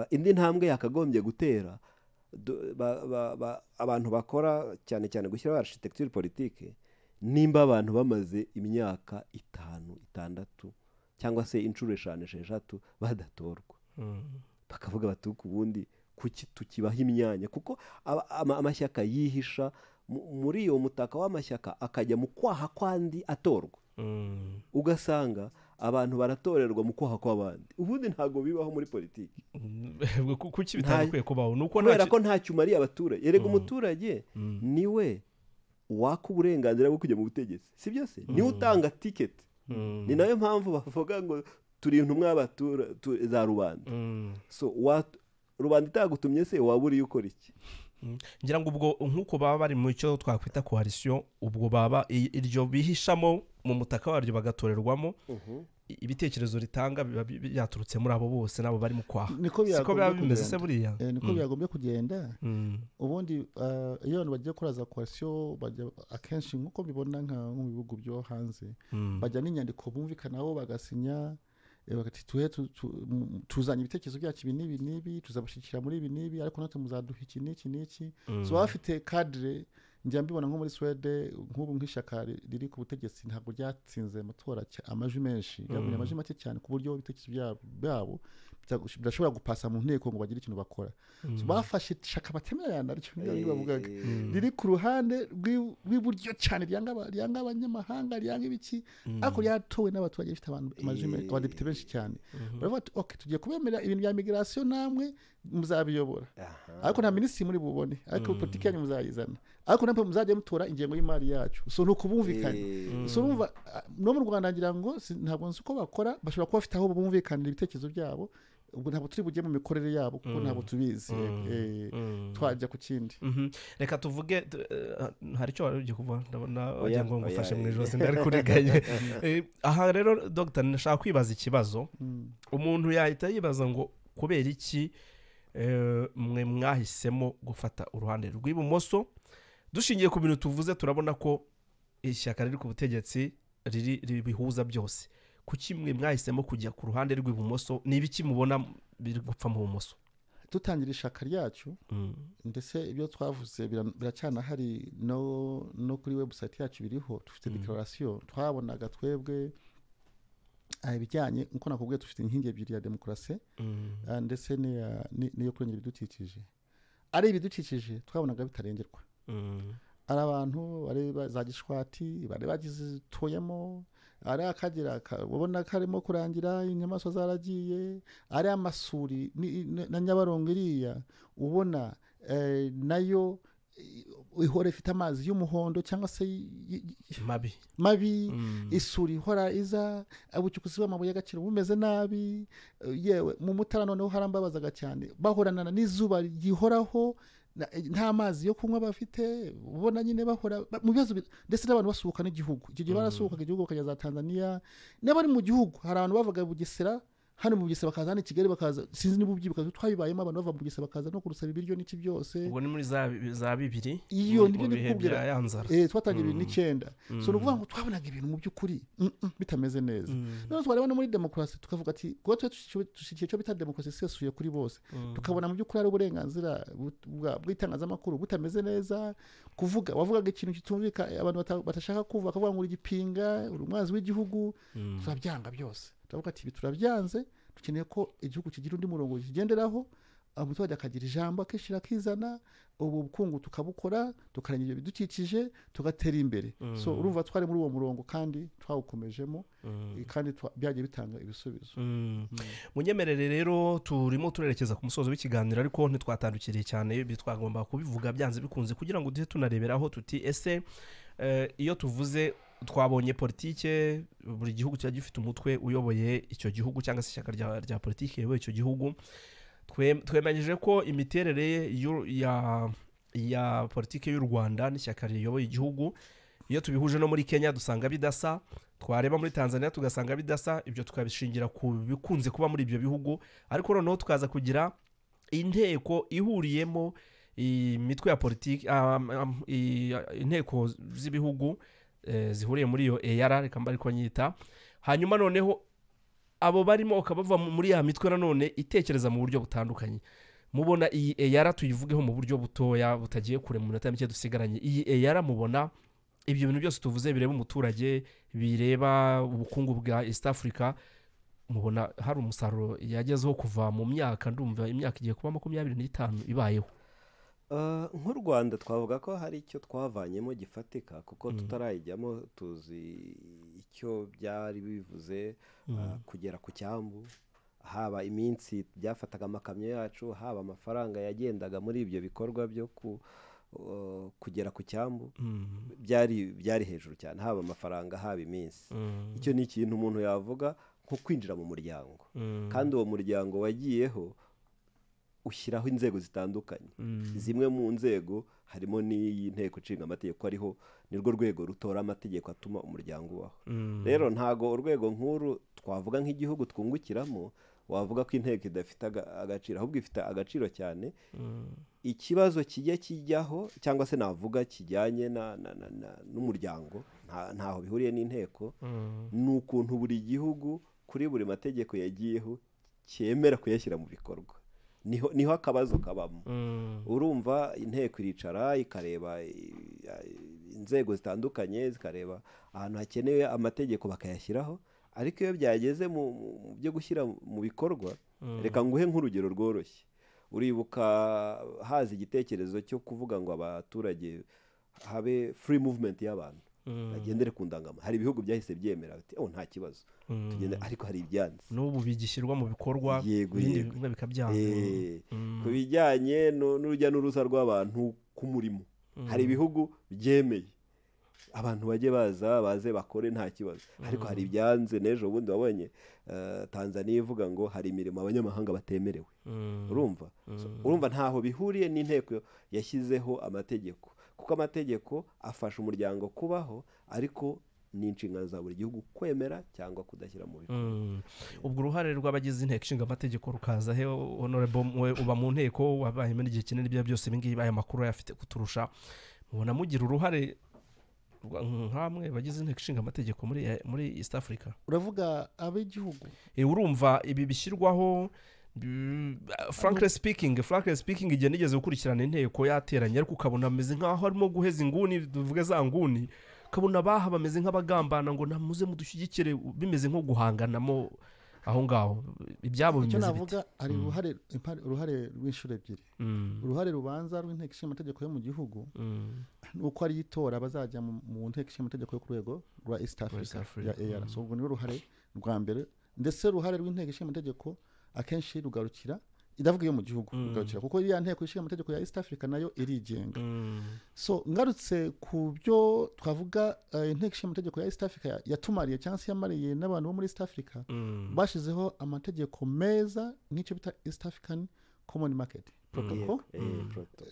indi ntambwe yakagombye gutera abantu bakora cyane cyane gushyiraho architecture politique. Nimba abantu bamaze imyaka 5, 6 cyangwa se inshuro 5, 6 badatorwa, bakavuga bati ubundi kuki tukibaha imyanya, kuko amashyaka yihisha muri iyo mutaka w'amashyaka akajya mu kwaha kwandi atorwa. Ugasanga abantu baratorerwa mu kwaha kw'abandi, ubundi ntago bibaho muri politiki. Kuki bitagakwiye kubaho? Kubera ko ntacyo umariye abaturage. Erega umuturage niwe waka uburenganzira bwo kujya mu butegetsi, si byo se? Niwe utanga tiketi. Ni nayo mpamvu bavuga ngo turi intumwa y'abaturage za rubanda. So rubanda itagutumye se waba uriye ukora iki? Ngira ngo ubwo nk'uko baba bari mu cyo twakwita coalition, ubwo baba iryo bihishamo mu mutaka waryo bagatorerwamo, ibitekerezo ritanga byaturutse muri abo bose nabo bari mu kwaha. Siko bimeze se buriya? Niko byagombye kugenda. Ubundi iyo abantu bagiye kuraza coalition bajya akenshi nk'uko bibona nka mu bihugu byo hanze, bajya n'inyandiko bumvikanaho bagasinya, bagati tuzanye ibitekerezo byacu ibi n'ibi, tuzabashikira muri ibi n'ibi, ariko natwe muzaduha iki n'iki. So bafite cadre. Njya mbibona nko muri Swede, nk'ubu nk'ishyaka riri ku butegetsi ntabwo ryatsinze amatora amajwi menshi, yabonye amajwi make cyane ku buryo ibitekerezo byabo bidashobora gupasa mu nteko ngo bagire ikintu bakora. So bafashe ishyaka batemera naryo bavugaga riri ku ruhande rw'iburyo cyane, ryanga abanyamahanga, ryanga ibiki, ariko ryatowe n'abaturage bifite amajwi abadepite benshi cyane. Baravuga ati okay, tugiye kubemerera ibintu bya migration namwe muzabiyobora, ariko nta minisitiri muri bubone, ariko politiki yanyu muzayizana, ariko namwe muzajya mutora ingengo y'imari yacu. So nuko bumvikanye. So urumva no mu Rwanda ngira ngo ntabwo nzi uko bakora, bashobora kuba bafite aho bumvikanira ibitekerezo byabo, ubwo ntabwo turi bujye mu mikorere yabo kuko ntabwo tubizi. Twajya ku kindi. Reka tuvuge hari icyo wari kuvuga, ndabona wagira ngo ngufashe mu ijosi ndari kuriganye. Aha rero Dr. nashaka kwibaza ikibazo. Umuntu yahita yibaza ngo kubera iki mwe mwahisemo gufata uruhande rw'ibumoso? Dushingiye ku bintu tuvuze turabona ko ishyaka riri ku butegetsi riri bihuza byose. Kuki mwe mwahisemo kujya ku ruhande rw'ibumoso? Ni ibiki mubona biri gupfa mu bumoso? Tutangira ishyaka ryacu, ndetse ibyo twavuze biracyana hari no kuri website yacu biriho, dufite declaration twabonaga twebwe ibijyanye nko nakubwiye, dufite inkingi ebyiri ya demokarasi ndetse n'iyo kurengera ibidukikije. Ari ibidukikije twabonaga bitarengerwa. Ari abantu bari za Gishwati bari bagize tuyemo, ari Akagera ubona karimo kurangira, inyamaswa zaragiye, ari amasuri na Nyabarongo iriya ubona nayo ihora ifite amazi y'umuhondo cyangwa se mabi, isuri ihora iza, abucukuzi b'amabuye y'agaciro bumeze nabi, yewe mu Mutara noneho harambabazaga cyane, bahorana n'izuba gihoraho, nta mazi yo kunywa bafite, ubona nyine bahora mu bibazo, ndetse n'abantu basuhuka n'igihugu. Icyo gihe barasuhukaga igihugu bakajya za Tanzania, n'abari mu gihugu hari abantu bavaga Bugesera, hano mu Bugesera bakaza hano i Kigali, bakaza sinzi n'ububyibuka twabibayemo, abantu bava mu Bugesera bakaza no kurusaba ibiryo n'iki byose. Ubwo ni muri za bibiri iyo nibyo ndikubwira, twatangiye 2009. So nukuvuga ngo twabonaga ibintu mu by'ukuri bitameze neza. None twareba no muri demokarasi tukavuga ati ngo tushikiye cyo bita demokarasi isesuye kuri bose, tukabona mu by'ukuri ari uburenganzira bw'itangazamakuru butameze neza, kuvuga wavugaga ikintu kitumvika, abantu batashaka kuvuga, bakavuga ngo igipinga uri umwanzi w'igihugu, turabyanga byose. Turavuga ati ibi turabyanze, dukeneye ko igihugu kigira undi murongo kigenderaho, umuturage akagira ijambo akishira akizana, ubu bukungu tukabukora, tukarengera ibidukikije, tugatera imbere. So urumva twari muri uwo murongo kandi twawukomejemo, kandi byagiye bitanga ibisubizo. Munyemerere rero turimo turerekeza ku musozo w'ikiganiro, ariko ntitwatandukiriye cyane, bitwagomba kubivuga byanze bikunze kugira ngo duhe tunareberaho tuti ese iyo tuvuze twabonye politike, buri gihugu cya gifite umutwe uyoboye icyo gihugu cyangwa se ishyaka rya politike yewe icyo gihugu. Twemenyije ko imiterere ya politike y'u Rwanda n'ishyaka riyoboye igihugu, iyo tubihuje no muri Kenya dusanga bidasa, twareba muri Tanzania tugasanga bidasa, ibyo tukabishingira ku bikunze kuba muri ibyo bihugu, ariko noneho tukaza kugira inteko ihuriyemo imitwe ya politiki, inteko z'ibihugu zihuriye muri iyo EAR, reka mbari ko nyita, hanyuma noneho abo barimo ukabava muri ya mitwe nanone itekereza mu buryo butandukanye. Mubona iyi EAR tuyivugeho mu buryo butoya butagiye kure mu minota mike dusigaranye. Iyi EAR mubona ibyo bintu byose tuvuze bireba umuturage, bireba ubukungu bwa East Africa, mubona hari umusaruro yagezeho kuva mu myaka, ndumva imyaka igiye kuba 25 ibayeho. Nk'u Rwanda twavuga ko hari icyo twavanyemo gifatika, kuko tutarayijyamo tuzi icyo byari bivuze kugera ku cyambu, haba iminsi byafataga amakamyo yacu, haba amafaranga yagendaga muri ibyo bikorwa byo kugera ku cyambu, byari hejuru cyane, haba amafaranga haba iminsi. Icyo ni ikintu umuntu yavuga nko kwinjira mu muryango, kandi uwo muryango wagiyeho ushyiraho inzego zitandukanye. Zimwe mu nzego harimo n'iyi nteko ishinga amategeko, ariho nirwo rwego rutora amategeko atuma umuryango ubaho. Rero ntago urwego nk'uru twavuga nk'igihugu twungukiramo, wavuga ko inteko idafite agaciro, ahubwo ifite agaciro cyane. Ikibazo kijyaho cyangwa se navuga kijyanye n'umuryango, ntaho bihuriye n'inteko, ni ukuntu buri gihugu kuri buri mategeko yagiyeho cyemera kuyashyira mu bikorwa. Niho akabazo kabamo. Urumva inteko iricara ikareba inzego zitandukanye, zikareba ahantu hakenewe amategeko bakayashyiraho, ariko iyo byageze mu byo gushyira mu bikorwa, reka nguhe nk'urugero rworoshye. Uribuka haza igitekerezo cyo kuvuga ngo abaturage habe free movement y'abantu, bagendere ku ndangamuntu. Hari ibihugu byahise byemera bati nta kibazo tugende, ariko hari ibyanze n'ubu bigishyirwa mu bikorwa, ibindi bimwe bikabyanga. Ku bijyanye n'urujya n'uruza rw'abantu ku murimo, hari ibihugu byemeye abantu baze bakore nta kibazo, ariko hari ibyanze. N'ejo bundi wabonye Tanzania ivuga ngo hari imirimo abanyamahanga batemerewe. Urumva ntaho bihuriye n'inteko yashyizeho amategeko, kuko amategeko afasha umuryango kubaho, ariko ni inshingano za buri gihugu kwemera cyangwa kudashyira mu bikorwa. Ubwo uruhare rw'abagize inteko ishinga amategeko rukaza he? Honorable, uba mu nteko, wabayemo n'igihe kinini, ibyo byose ibingibi aya makuru yafite kuturusha, mubona mugira uruhare nkamwe bagize inteko ishinga amategeko muri East Africa? Uravuga ab'igihugu? Urumva ibi bishyirwaho, frankly speaking igihe nigeze gukurikirana inteko yateranye, ariko ukabona ameze nk'aho harimo guheza inguni, tuvuge za nguni, ukabona baha bameze nk'abagambana ngo namuze mudushyigikire, bimeze nko guhanganamo aho ngaho. Ibyabo bimeze bite? Icyo navuga, hari uruhare rw'inshuro ebyiri. Uruhare rubanza rw'inteko ishinga amategeko yo mu gihugu, uko ari itora bazajya mu nteko ishinga amategeko yo ku rwego rwa East Africa ya EAR. So ubwo ni uruhare rwa mbere, ndetse uruhare rw'inteko ishinga amategeko akenshi rugarukira, idavuga iyo mu gihugu, rugarukira kuko iriya nteko ishinga amategeko ya East Africa nayo irigenga. So ngarutse ku byo twavuga, inteko ishinga amategeko ya East Africa yatumariye cyangwa se yamariye n'abantu bo muri East Africa, bashizeho amategeko meza nk'icyo bita East African Common Market Protocol.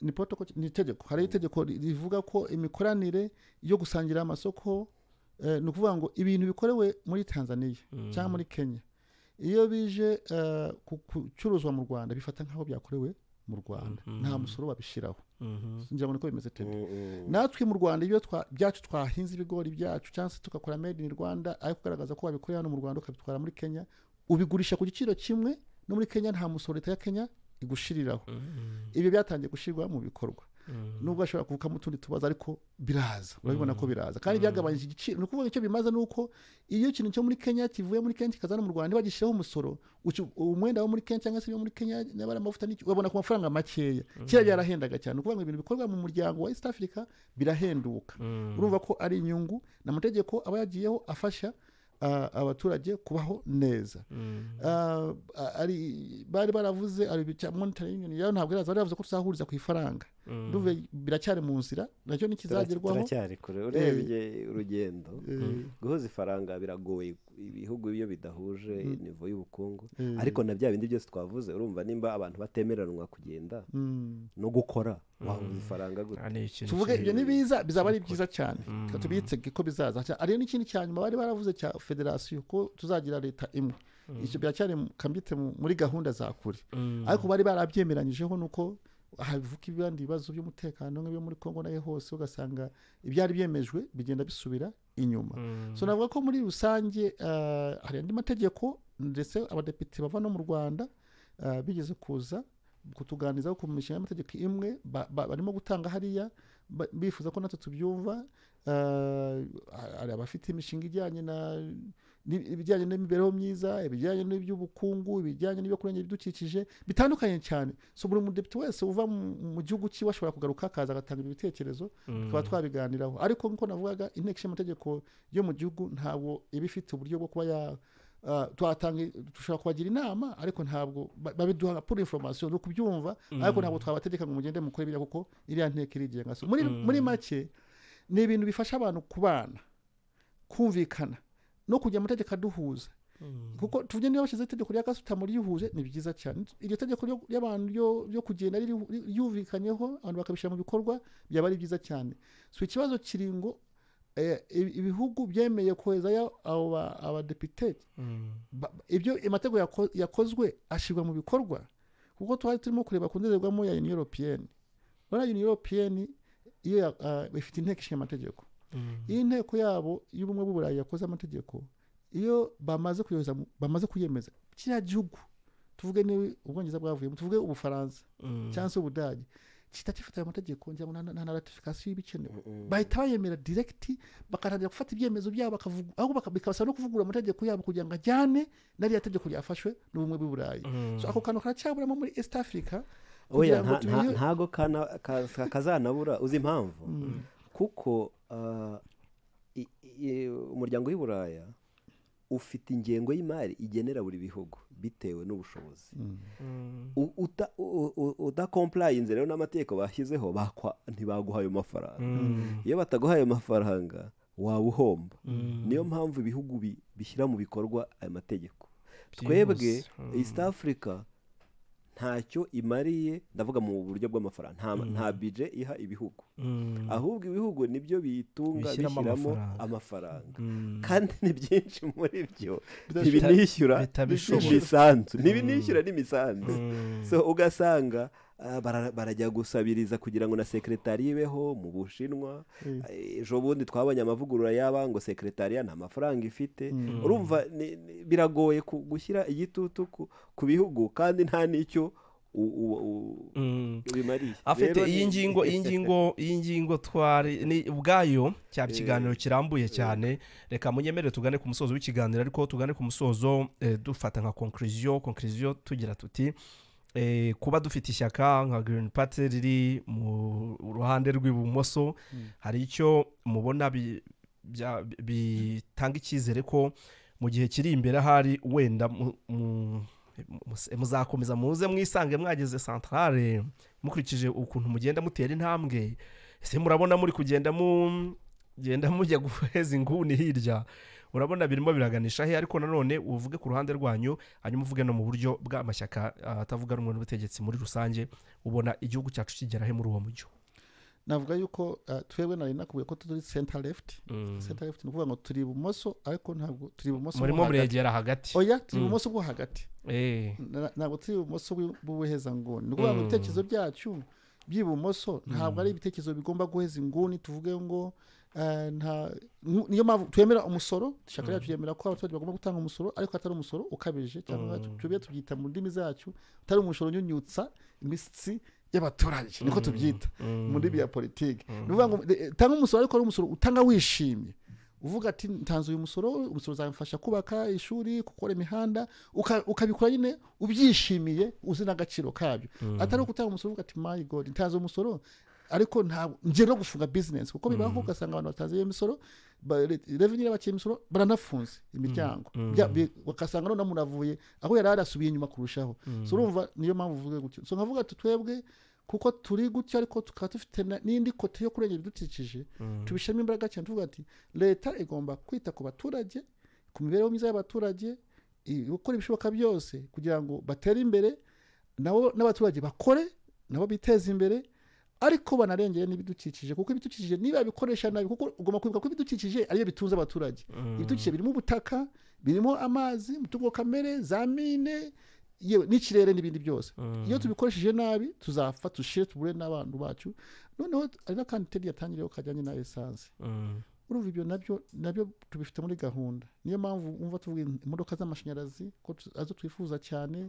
Ni protocol, ni itegeko. Hari itegeko rivuga ko imikoranire yo gusangira amasoko, ni ukuvuga ngo ibintu bikorewe muri Tanzania cyangwa muri Kenya, iyo bije gucuruzwa mu Rwanda, bifata nk'aho byakorewe mu Rwanda, nta musoro babishiraho. Njya ko bimeze tete. Natwe mu Rwanda iyo byacu twahinze ibigori byacu cyangwa se tukakora made in Rwanda, ariko kugaragaza ko babikoreye hano mu Rwanda ukabitwara muri Kenya, ubigurisha ku giciro kimwe, no muri Kenya nta musoro leta ya Kenya igushiriraho. Ibi byatangiye gushirwa mu bikorwa, nubwo ashobora kuvukamo utundi tubazo, ariko biraza, urabibona ko biraza, kandi byagabanyije igiciro. Ni ukuvuga icyo bimaze nuko iyo ikintu cyo muri Kenya kivuye muri Kenya kikazana mu Rwanda bagishyiraho umusoro, umwenda wo muri Kenya cyangwa se muri Kenya n'abara amavuta n'iki, ubona ku mafaranga makeya. Kera byarahendaga cyane, ukuvuga ngo ibintu bikorwa mu muryango wa East Africa birahenduka. Urumva ko ari inyungu n'amategeko aba yagiyeho afasha abaturage kubaho neza. Bari baravuze ari monetary union, ntabwo baravuze ko tuzahuriza ku ifaranga, biracyari mu nzira nacyo ntikizagerwaho turacyari kure urebye urugendo guhuza ifaranga biragoye ibihugu iyo bidahuje nivo y'ubukungu ariko na bya bindi byose twavuze urumva nimba abantu batemeranwa kugenda no gukora wahuza ifaranga gute tuvuge ibyo nibiza bizaba ari byiza cyane tubitsege ko bizaza ariyo n'ikindi cyanyuma bari baravuze cya federasiyo ko tuzagira leta imwe icyo biracyari kambite muri gahunda za kure ariko bari barabyemeranyijeho nuko havuka ibindi bibazo by'umutekano nk'ibyo muri Kongo nayo hose ugasanga ibyari byemejwe bigenda bisubira inyuma so navuga ko muri rusange hari andi mategeko ndetse abadepite bava no mu Rwanda bigeze kuza kutuganizaho ku mishinga y'amategeko imwe barimo gutanga hariya bifuza ko natwe tubyumva hari abafite imishinga ijyanye ibijyanye n'imibereho myiza ibijyanye n'iby'ubukungu ibijyanye n'ibyo kurengera ibidukikije bitandukanye cyane so buri mudepite wese uva mu gihugu cyiwe ashobora kugaruka akaza agatanga ibitekerezo tukaba twabiganiraho ariko nk'uko navugaga inteko ishinga amategeko yo mu gihugu ntabwo iba ifite uburyo bwo kuba dushobora kubagira inama ariko ntabwo babiduha pure information no kubyumva ariko ntabwo twabategeka ngo mugende mukore biriya kuko iriya nteko irigenga so muri make ni ibintu bifasha abantu kubana kumvikana no kujya amategeko aduhuza kuko tuvuge niba bashyize itegeko rya gasutamo muryihuje ni byiza cyane iryo tegeko ry'abantu ryo kugenda ryumvikanyeho abantu bakabishyira mu bikorwa byaba ari byiza cyane so ikibazo kiringo ibihugu byemeye kohezayo abadepite ibyo amategeko yakozwe ashyirwa mu bikorwa kuko twari turimo kureba ku ndorerwamo ya Union Européenne Union Européenne iyo bifite inteko ishinga amategeko iyi nteko yabo y'ubumwe bw'Uburayi yakoze amategeko iyo bamaze kuyemeza kiriya gihugu tuvuge ni Ubwongereza bwavuyemo tuvuge Ubufaransa cyangwa se Ubudage kitagifata amategeko njya na ratification y'ibikenewe bahita bayemera direct bakatangira gufata ibyemezo byabo bakavuga aho bikabasaba no kuvugura amategeko yabo kugira ngo ajyane n'ariya tegeko ryafashwe n'ubumwe bw'Uburayi so ako kantu karacyaburamo muri East Africa oya ntago kazanabura uzi impamvu kuko umuryango w'Iburaya ufite ingengo y'imari igenera buri bihugu bitewe n'ubushobozi udacomplyinze rero n'amategeko bashyizeho ntibaguha ayo mafaranga iyo bataguha ayo mafaranga waba uhomba niyo mpamvu ibihugu bishyira mu bikorwa ayo mategeko twebwe East Africa ntacyo imariye ndavuga mu buryo bw'amafaranga nta budget iha ibihugu ahubwo ibihugu nibyo bitunga bishyiramo amafaranga kandi ni byinshi muri byo ntibinishyura n'imisanzu so ugasanga barajya gusabiriza kugira ngo na sekretari ibeho mu Bushinwa ejo bundi twabonye amavugurura yaba ngo sekretariya nta mafaranga ifite urumva biragoye gushyira igitutu ku bihugu kandi nta n'icyo bimariye afite iyi ngingo twari ubwayo cyaba ikiganiro kirambuye cyane reka munyemerere tugane ku musozo w'ikiganiro ariko tugane ku musozo dufata nka conclusion tugira tuti kuba dufite ishyaka nka Green Party riri mu ruhande rw'ibumoso hari icyo mubona bitanga icyizere ko mu gihe kiri imbere hari wenda muzakomeza muze mwisange mwageze centrale mukurikije ukuntu mugenda mutera intambwe ese murabona muri kugenda mujya guheza inguni hirya urabona birimo biraganisha he ariko nanone uvuge ku ruhande rwanyu hanyuma uvuge no mu buryo bw'amashyaka atavuga rumwe n'ubutegetsi muri rusange ubona igihugu cyacu kigera he muri uwo mujyo navuga yuko twebwe nari nakubuye ko turi center left ni ukuvuga ngo turi ibumoso ariko ntabwo turi ibumoso murimo muregera hagati oya turi ibumoso bwo hagati ntabwo turi ibumoso bw'ubuheza nguni ni ukuvuga ngo ibitekerezo byacu by'ibumoso ntabwo ari ibitekerezo bigomba guheza inguni tuvuge ngo niyo mpamvu twemera umusoro ishaka ryacu yemera ko abaturage bagomba gutanga umusoro ariko atari umusoro ukabije cyangwa tubyita mu ndimi zacu utari umusoro unyunyutsa imisitsi y'abaturage niko tubyita muri biya politiki ni ukuvuga ngo tanga umusoro ariko ari umusoro utanga wishimye uvuga ati ntanze uyu musoro uzamfasha kubaka ishuri gukora imihanda ukabikora nyine ubyishimiye uzi n'agaciro kabyo atari gutanga umusoro uvuga ati my god ntanze umusoro ariko ntabwo ngiye no gufunga business kuko bibaho ugasanga abantu batazi iyo misoro revenue y'abakiri imisoro baranafunze imiryango bakasanga none muravuye aho yari arasubiye inyuma kurushaho so urumva niyo mpamvu uvuge gutyo so nkavuga ati twebwe kuko turi gutyo ariko tukaba dufite n'indi kote yo kurengera ibidukikije tubishyiramo imbaraga cyane tuvuga ati leta igomba kwita ku baturage ku mibereho myiza y'abaturage gukora ibishoboka byose kugira ngo batere imbere nabo n'abaturage bakore nabo biteze imbere ariko banarengeye n'ibidukikije kuko ibidukikije niba bikoresha nabi kuko ugomba kwibuka ko ibidukikije ariyo bitunze abaturage ibidukikije birimo ubutaka birimo amazi umutungo kamere za mine n'ikirere n'ibindi byose iyo tubikoresheje nabi tuzafata dushire tubure n'abantu bacu noneho ari n'akandi tedi yatangiriyeho kajyanye na esanse urumva ibyo nabyo tubifite muri gahunda niyo mpamvu umva tuvuga imodoka z'amashanyarazi ko azo twifuza cyane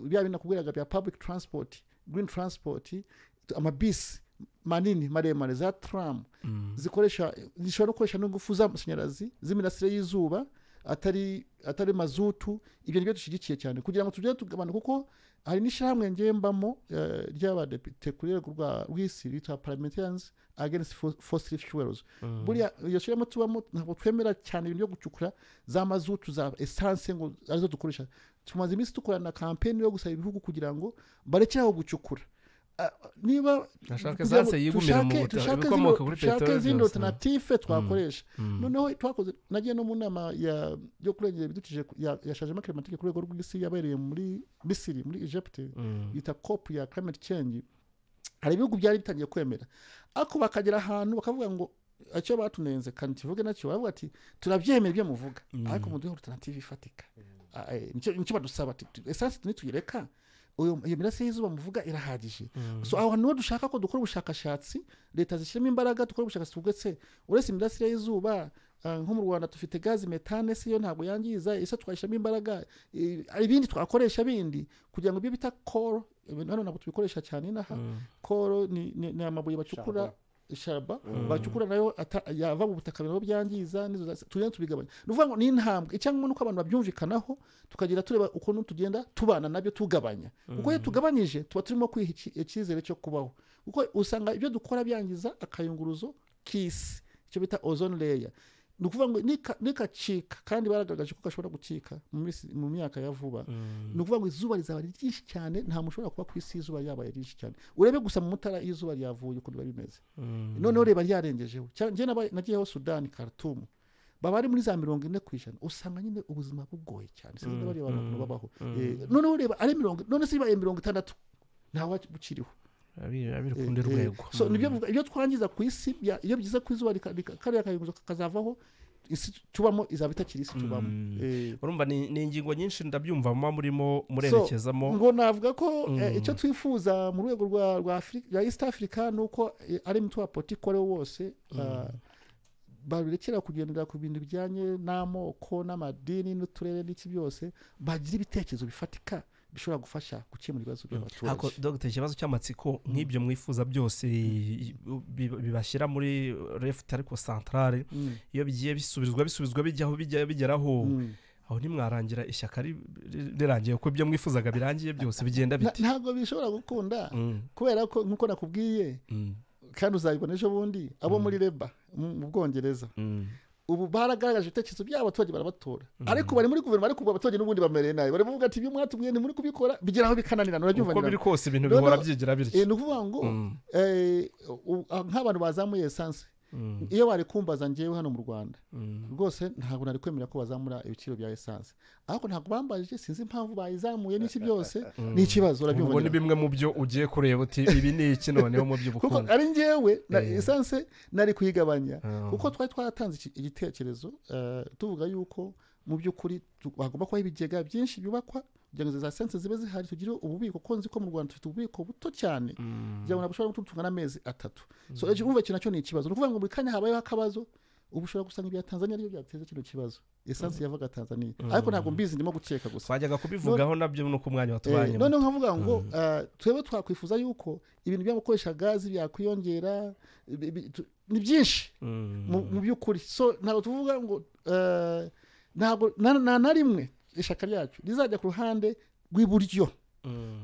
bya binakubwiraga bya public transport green transport amabisi manini maremare za tram zishobora gukoresha n'ingufu z'amashanyarazi z'imirasire y'izuba atari mazutu ibyo nibyo dushyigikiye cyane kugira ngo tugende tugabana kuko hari n'ishyirahamwe ngembamo ry'abadepite ku rwego rw'isi bita parliamentarians against fossil fuels buriya iyo shyirahamwe tubamo ntabwo twemera cyane ibintu byo gucukura za mazutu za esanse ngo arizo dukoresha tumaze iminsi dukorana na kampeni yo gusaba ibihugu kugira ngo barekeraho gucukura niba dushake izindi alternative twakoresha noneho twakoze nagiye no mu nama yo kurengera ibidukikije ya changement climatique ku rwego rw'isi yabereye muri Misiri muri Egypt yita COP ya climate change hari ibihugu byari bitangiye kwemera ako bakagera ahantu bakavuga ngo icyo batunenze kandi kivuge nacyo bavuga ati turabyemera ibyo muvuga ariko muduhe alternative ifatika nicyo badusaba ati esanse nituyireka iyo mirasire y'izuba muvuga irahagije so aho niho dushaka ko dukora ubushakashatsi leta zishyiramo imbaraga dukora ubushakashatsi tugetse uretse imirasire y'izuba nko mu Rwanda dufite gazi metane siyo ntabwo yangiza ese twashyiramo imbaraga ibindi twakoresha bindi kugira ngo ibyo bita coal hano ntabwo tubikoresha cyane inaha coal ni amabuye bacukura sharaba bacukura nayo yava mu butaka bino byangiza nizo tugenda tubigabanya nuvuga ngo ni intambwe cyangwa nuko abantu babyumvikanaho tukagira tureba uko tugenda tubana nabyo tugabanya kuko iyo tugabanyije tuba turimo kwiha icyizere cyo kubaho kuko usanga ibyo dukora byangiza akayunguruzo k'isi icyo bita ozone layer nukuvuga ngo nikacika kandi baragaragaje ko gashobora gucika mu myaka ya vuba nukuvuga ngo izuba rizaba ryinshi cyane nta mushobora kuba ku isi izuba yabaye ryinshi cyane urebe gusa mu mutara izuba ryavuye uko biba bimeze noneho reba ryarengejeho njye nagiyeho Sudan Khartoum baba ari muri za 40% usanga nyine ubuzima bugoye cyane sinzi bari abantu babaho noneho reba ari 40 none se ibaye 60 ntawe bukiriho abirukunda rwego so nibyo iyo twangiza ku isi iyo byiza ku izuba kariya kayunguzo kazavaho isi tubamo izaba itakiri isi tubamo urumva ni ingingo nyinshi ndabyumva murimo murerekezamo ngo navuga ko icyo twifuza mu rwego rwa East Africa nuko ari mutwa politikore wose babirekera kugendera ku bintu bijyanye n'amoko n'amadini n'uturere n'iki byose bagira ibitekerezo bifatika bishobora gufasha gukemura ibibazo by'abaturage hako Dr ikibazo cy'amatsiko nk'ibyo mwifuza byose bibashyira muri left ariko centrale iyo bigiye bisubizwa bijyaho bigeraho aho nimwarangira ishyaka rirangiye uko ibyo mwifuzaga birangiye byose bigenda biti ntabwo bishobora gukunda kubera ko nkuko nakubwiye kandi uzayibona ejo bundi abo muri Labour mu Bwongereza ubu baragaragaje ibitekerezo by'abaturage barabatora ariko bari muri guverinoma ariko abaturage n'ubundi bamereye nabi bari bavuga ati ibyo mwatubwiye ni muri kubikora bigeraho bikananirana urabyumva uko biri kose ibintu bihora byigira bityo ni ukuvuga ngo nk'abantu bazamuye esanse iyo bari kumbaza njyewe hano mu Rwanda rwose ntabwo nari kwemera ko bazamura ibiciro bya esanse ariko ntabwo bambajije sinzi impamvu bayizamuye n'iki byose ni ikibazo urabyumva ubwo ni bimwe mu byo ugiye kureba uti ibi ni iki noneho mu by'ubukungu kuko ari njyewe na esanse nari kuyigabanya kuko twari twaratanze igitekerezo tuvuga yuko mu by'ukuri bagomba kuba ibigega byinshi byubakwa kugira ngo za sense zibe zihari tugire ububiko ko nzi ko mu Rwanda dufite ububiko buto cyane kugira ngo nabashobora gutunga n'amezi 3 so ejo umva kinacyo ni ikibazo no kuvuga ngo bikanya habayeho akabazo ubushobora gusanga ibya Tanzania ariyo byateze kino kibazo essence yavaga Tanzania ariko ntabwo mbizi ndimo gukeka gusa twajyaga kubivugaho nabyo nuko umwanya watubanye none nkavuga ngo twebe twakwifuza yuko ibintu byo gukoresha gazi byakwiyongera ni byinshi mu by'ukuri so ntabwo tuvuga ngo ntabwo na rimwe ishaka ryacu rizajya ku ruhande rw'iburyo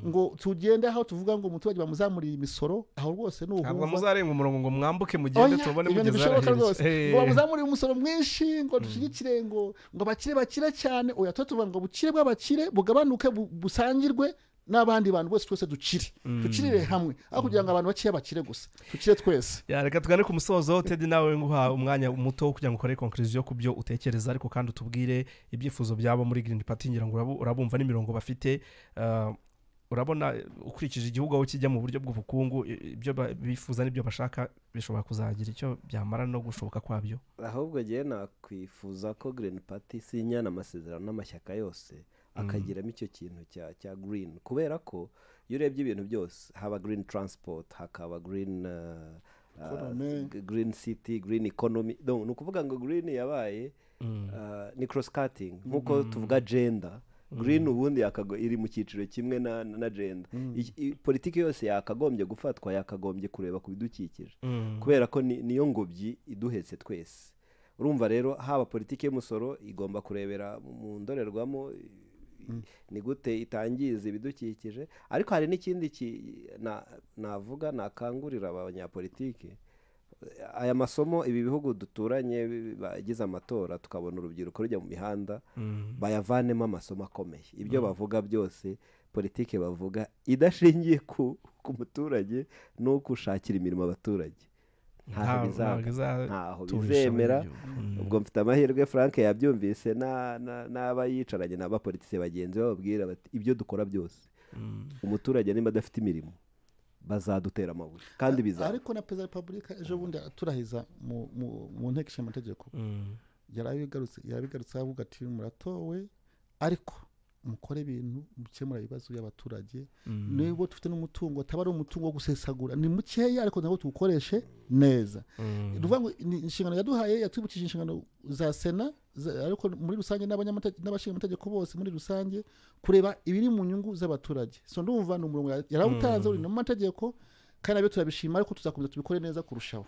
ngo tugende aho tuvuga ngo umuturage bamuzamurira imisoro aho rwose n'ubu ntabwo muzarenga umurongo ngo mwambuke mugende tubone mugeze arahirije ngo bamuzamurira umusoro mwinshi ngo dushyigikire ngo abakire bakire cyane oya tuvuga ngo bukire bw'abakire bugabanuke busangirwe n'abandi bantu bose twese dukirire hamwe aho kugira ngo abantu baciye bakire gusa dukire twese. Reka tugane ku musozo. Teddy, nawe nguha umwanya muto kugira ngo ukore conclusion ku byo utekereza, ariko kandi utubwire ibyifuzo byabo muri Green Party, ngira ngo urabumva n'imirongo bafite. Urabona ukurikije igihugu aho kijya mu buryo bw'ubukungu, ibyo bifuza n'ibyo bashaka bishobora kuzagira icyo byamara no gushoboka kwabyo? Ahubwo giye nakwifuza ko Green Party sinyana amasezerano n'amashyaka yose akagiramo icyo kintu cya green, kubera ko iyo urebye ibintu byose haba green transport, hakaba green city, green economy. Ni ukuvuga ngo green yabaye ni cross cutting nk'uko tuvuga gender. Green ubundi iri mu cyiciro kimwe na gender. Politiki yose yakagombye gufatwa, yakagombye kureba ku bidukikije, kubera ko niyo ngobyi iduhetse twese. Urumva rero haba politiki y'umusoro igomba kurebera mu ndorerwamo ni gute itangiza ibidukikije, ariko hari n'ikindi navuga nakangurira abanyapolitiki. Aya masomo ibi bihugu duturanye bagize amatora tukabona urubyiruko rujya mu mihanda, bayavanemo amasomo akomeye. Ibyo bavuga byose politiki bavuga idashingiye ku muturage no gushakira imirimo abaturage, ntaho bizemera. Ubwo mfite amahirwe Frank yabyumvise n'aba yicaranye n'abapolitisi bagenzi bababwira bati ibyo dukora byose umuturage nimba adafite imirimo bazadutera amabuye kandi bizaba. Ariko na Perezida wa Repubulika ejo bundi turahiza mu nteko ishinga amategeko yarabigarutse avuga ati muratowe ariko mukore ibintu mukemura ibibazo by'abaturage. Niba dufite n'umutungo ataba ari umutungo wo gusesagura, ni mukeya ariko nabo tuwukoreshe neza. Ruvuga ngo inshingano yaduhaye, yatwibukije inshingano za Sena, ariko muri rusange n'abashinga amategeko bose muri rusange kureba ibiri mu nyungu z'abaturage. So ndumva n'umurongo yarawutanze uri no mategeko, kandi nabyo turabishima, ariko tuzakomeza tubikore neza kurushaho.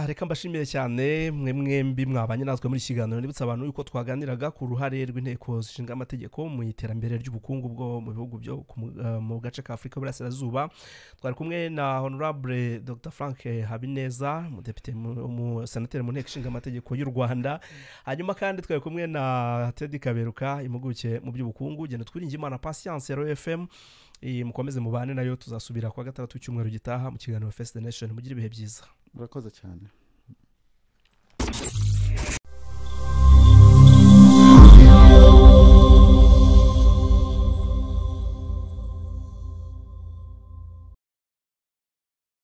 Reka mbashimire cyane mwembi mwabanye natwe muri kiganiro. Nibutsa abantu yuko twaganiraga ku ruhare rw'inteko zishinga amategeko mu iterambere ry'ubukungu bwo mu bihugu byo mu gace ka Afurika y'Uburasirazuba. Twari kumwe na Honorable Dr. Frank Habineza, umudepite senateri mu nteko ishinga amategeko y'u Rwanda. Hanyuma kandi twari kumwe na Teddy Kaberuka, impuguke mu by'ubukungu. Genda Twiringimana Patience RFM. Mukomeze mubane nayo, tuzasubira kwa gatandatu cy'umweru gitaha mu kiganiro Face the Nation. Mugire ibihe byiza. Murakoze cyane.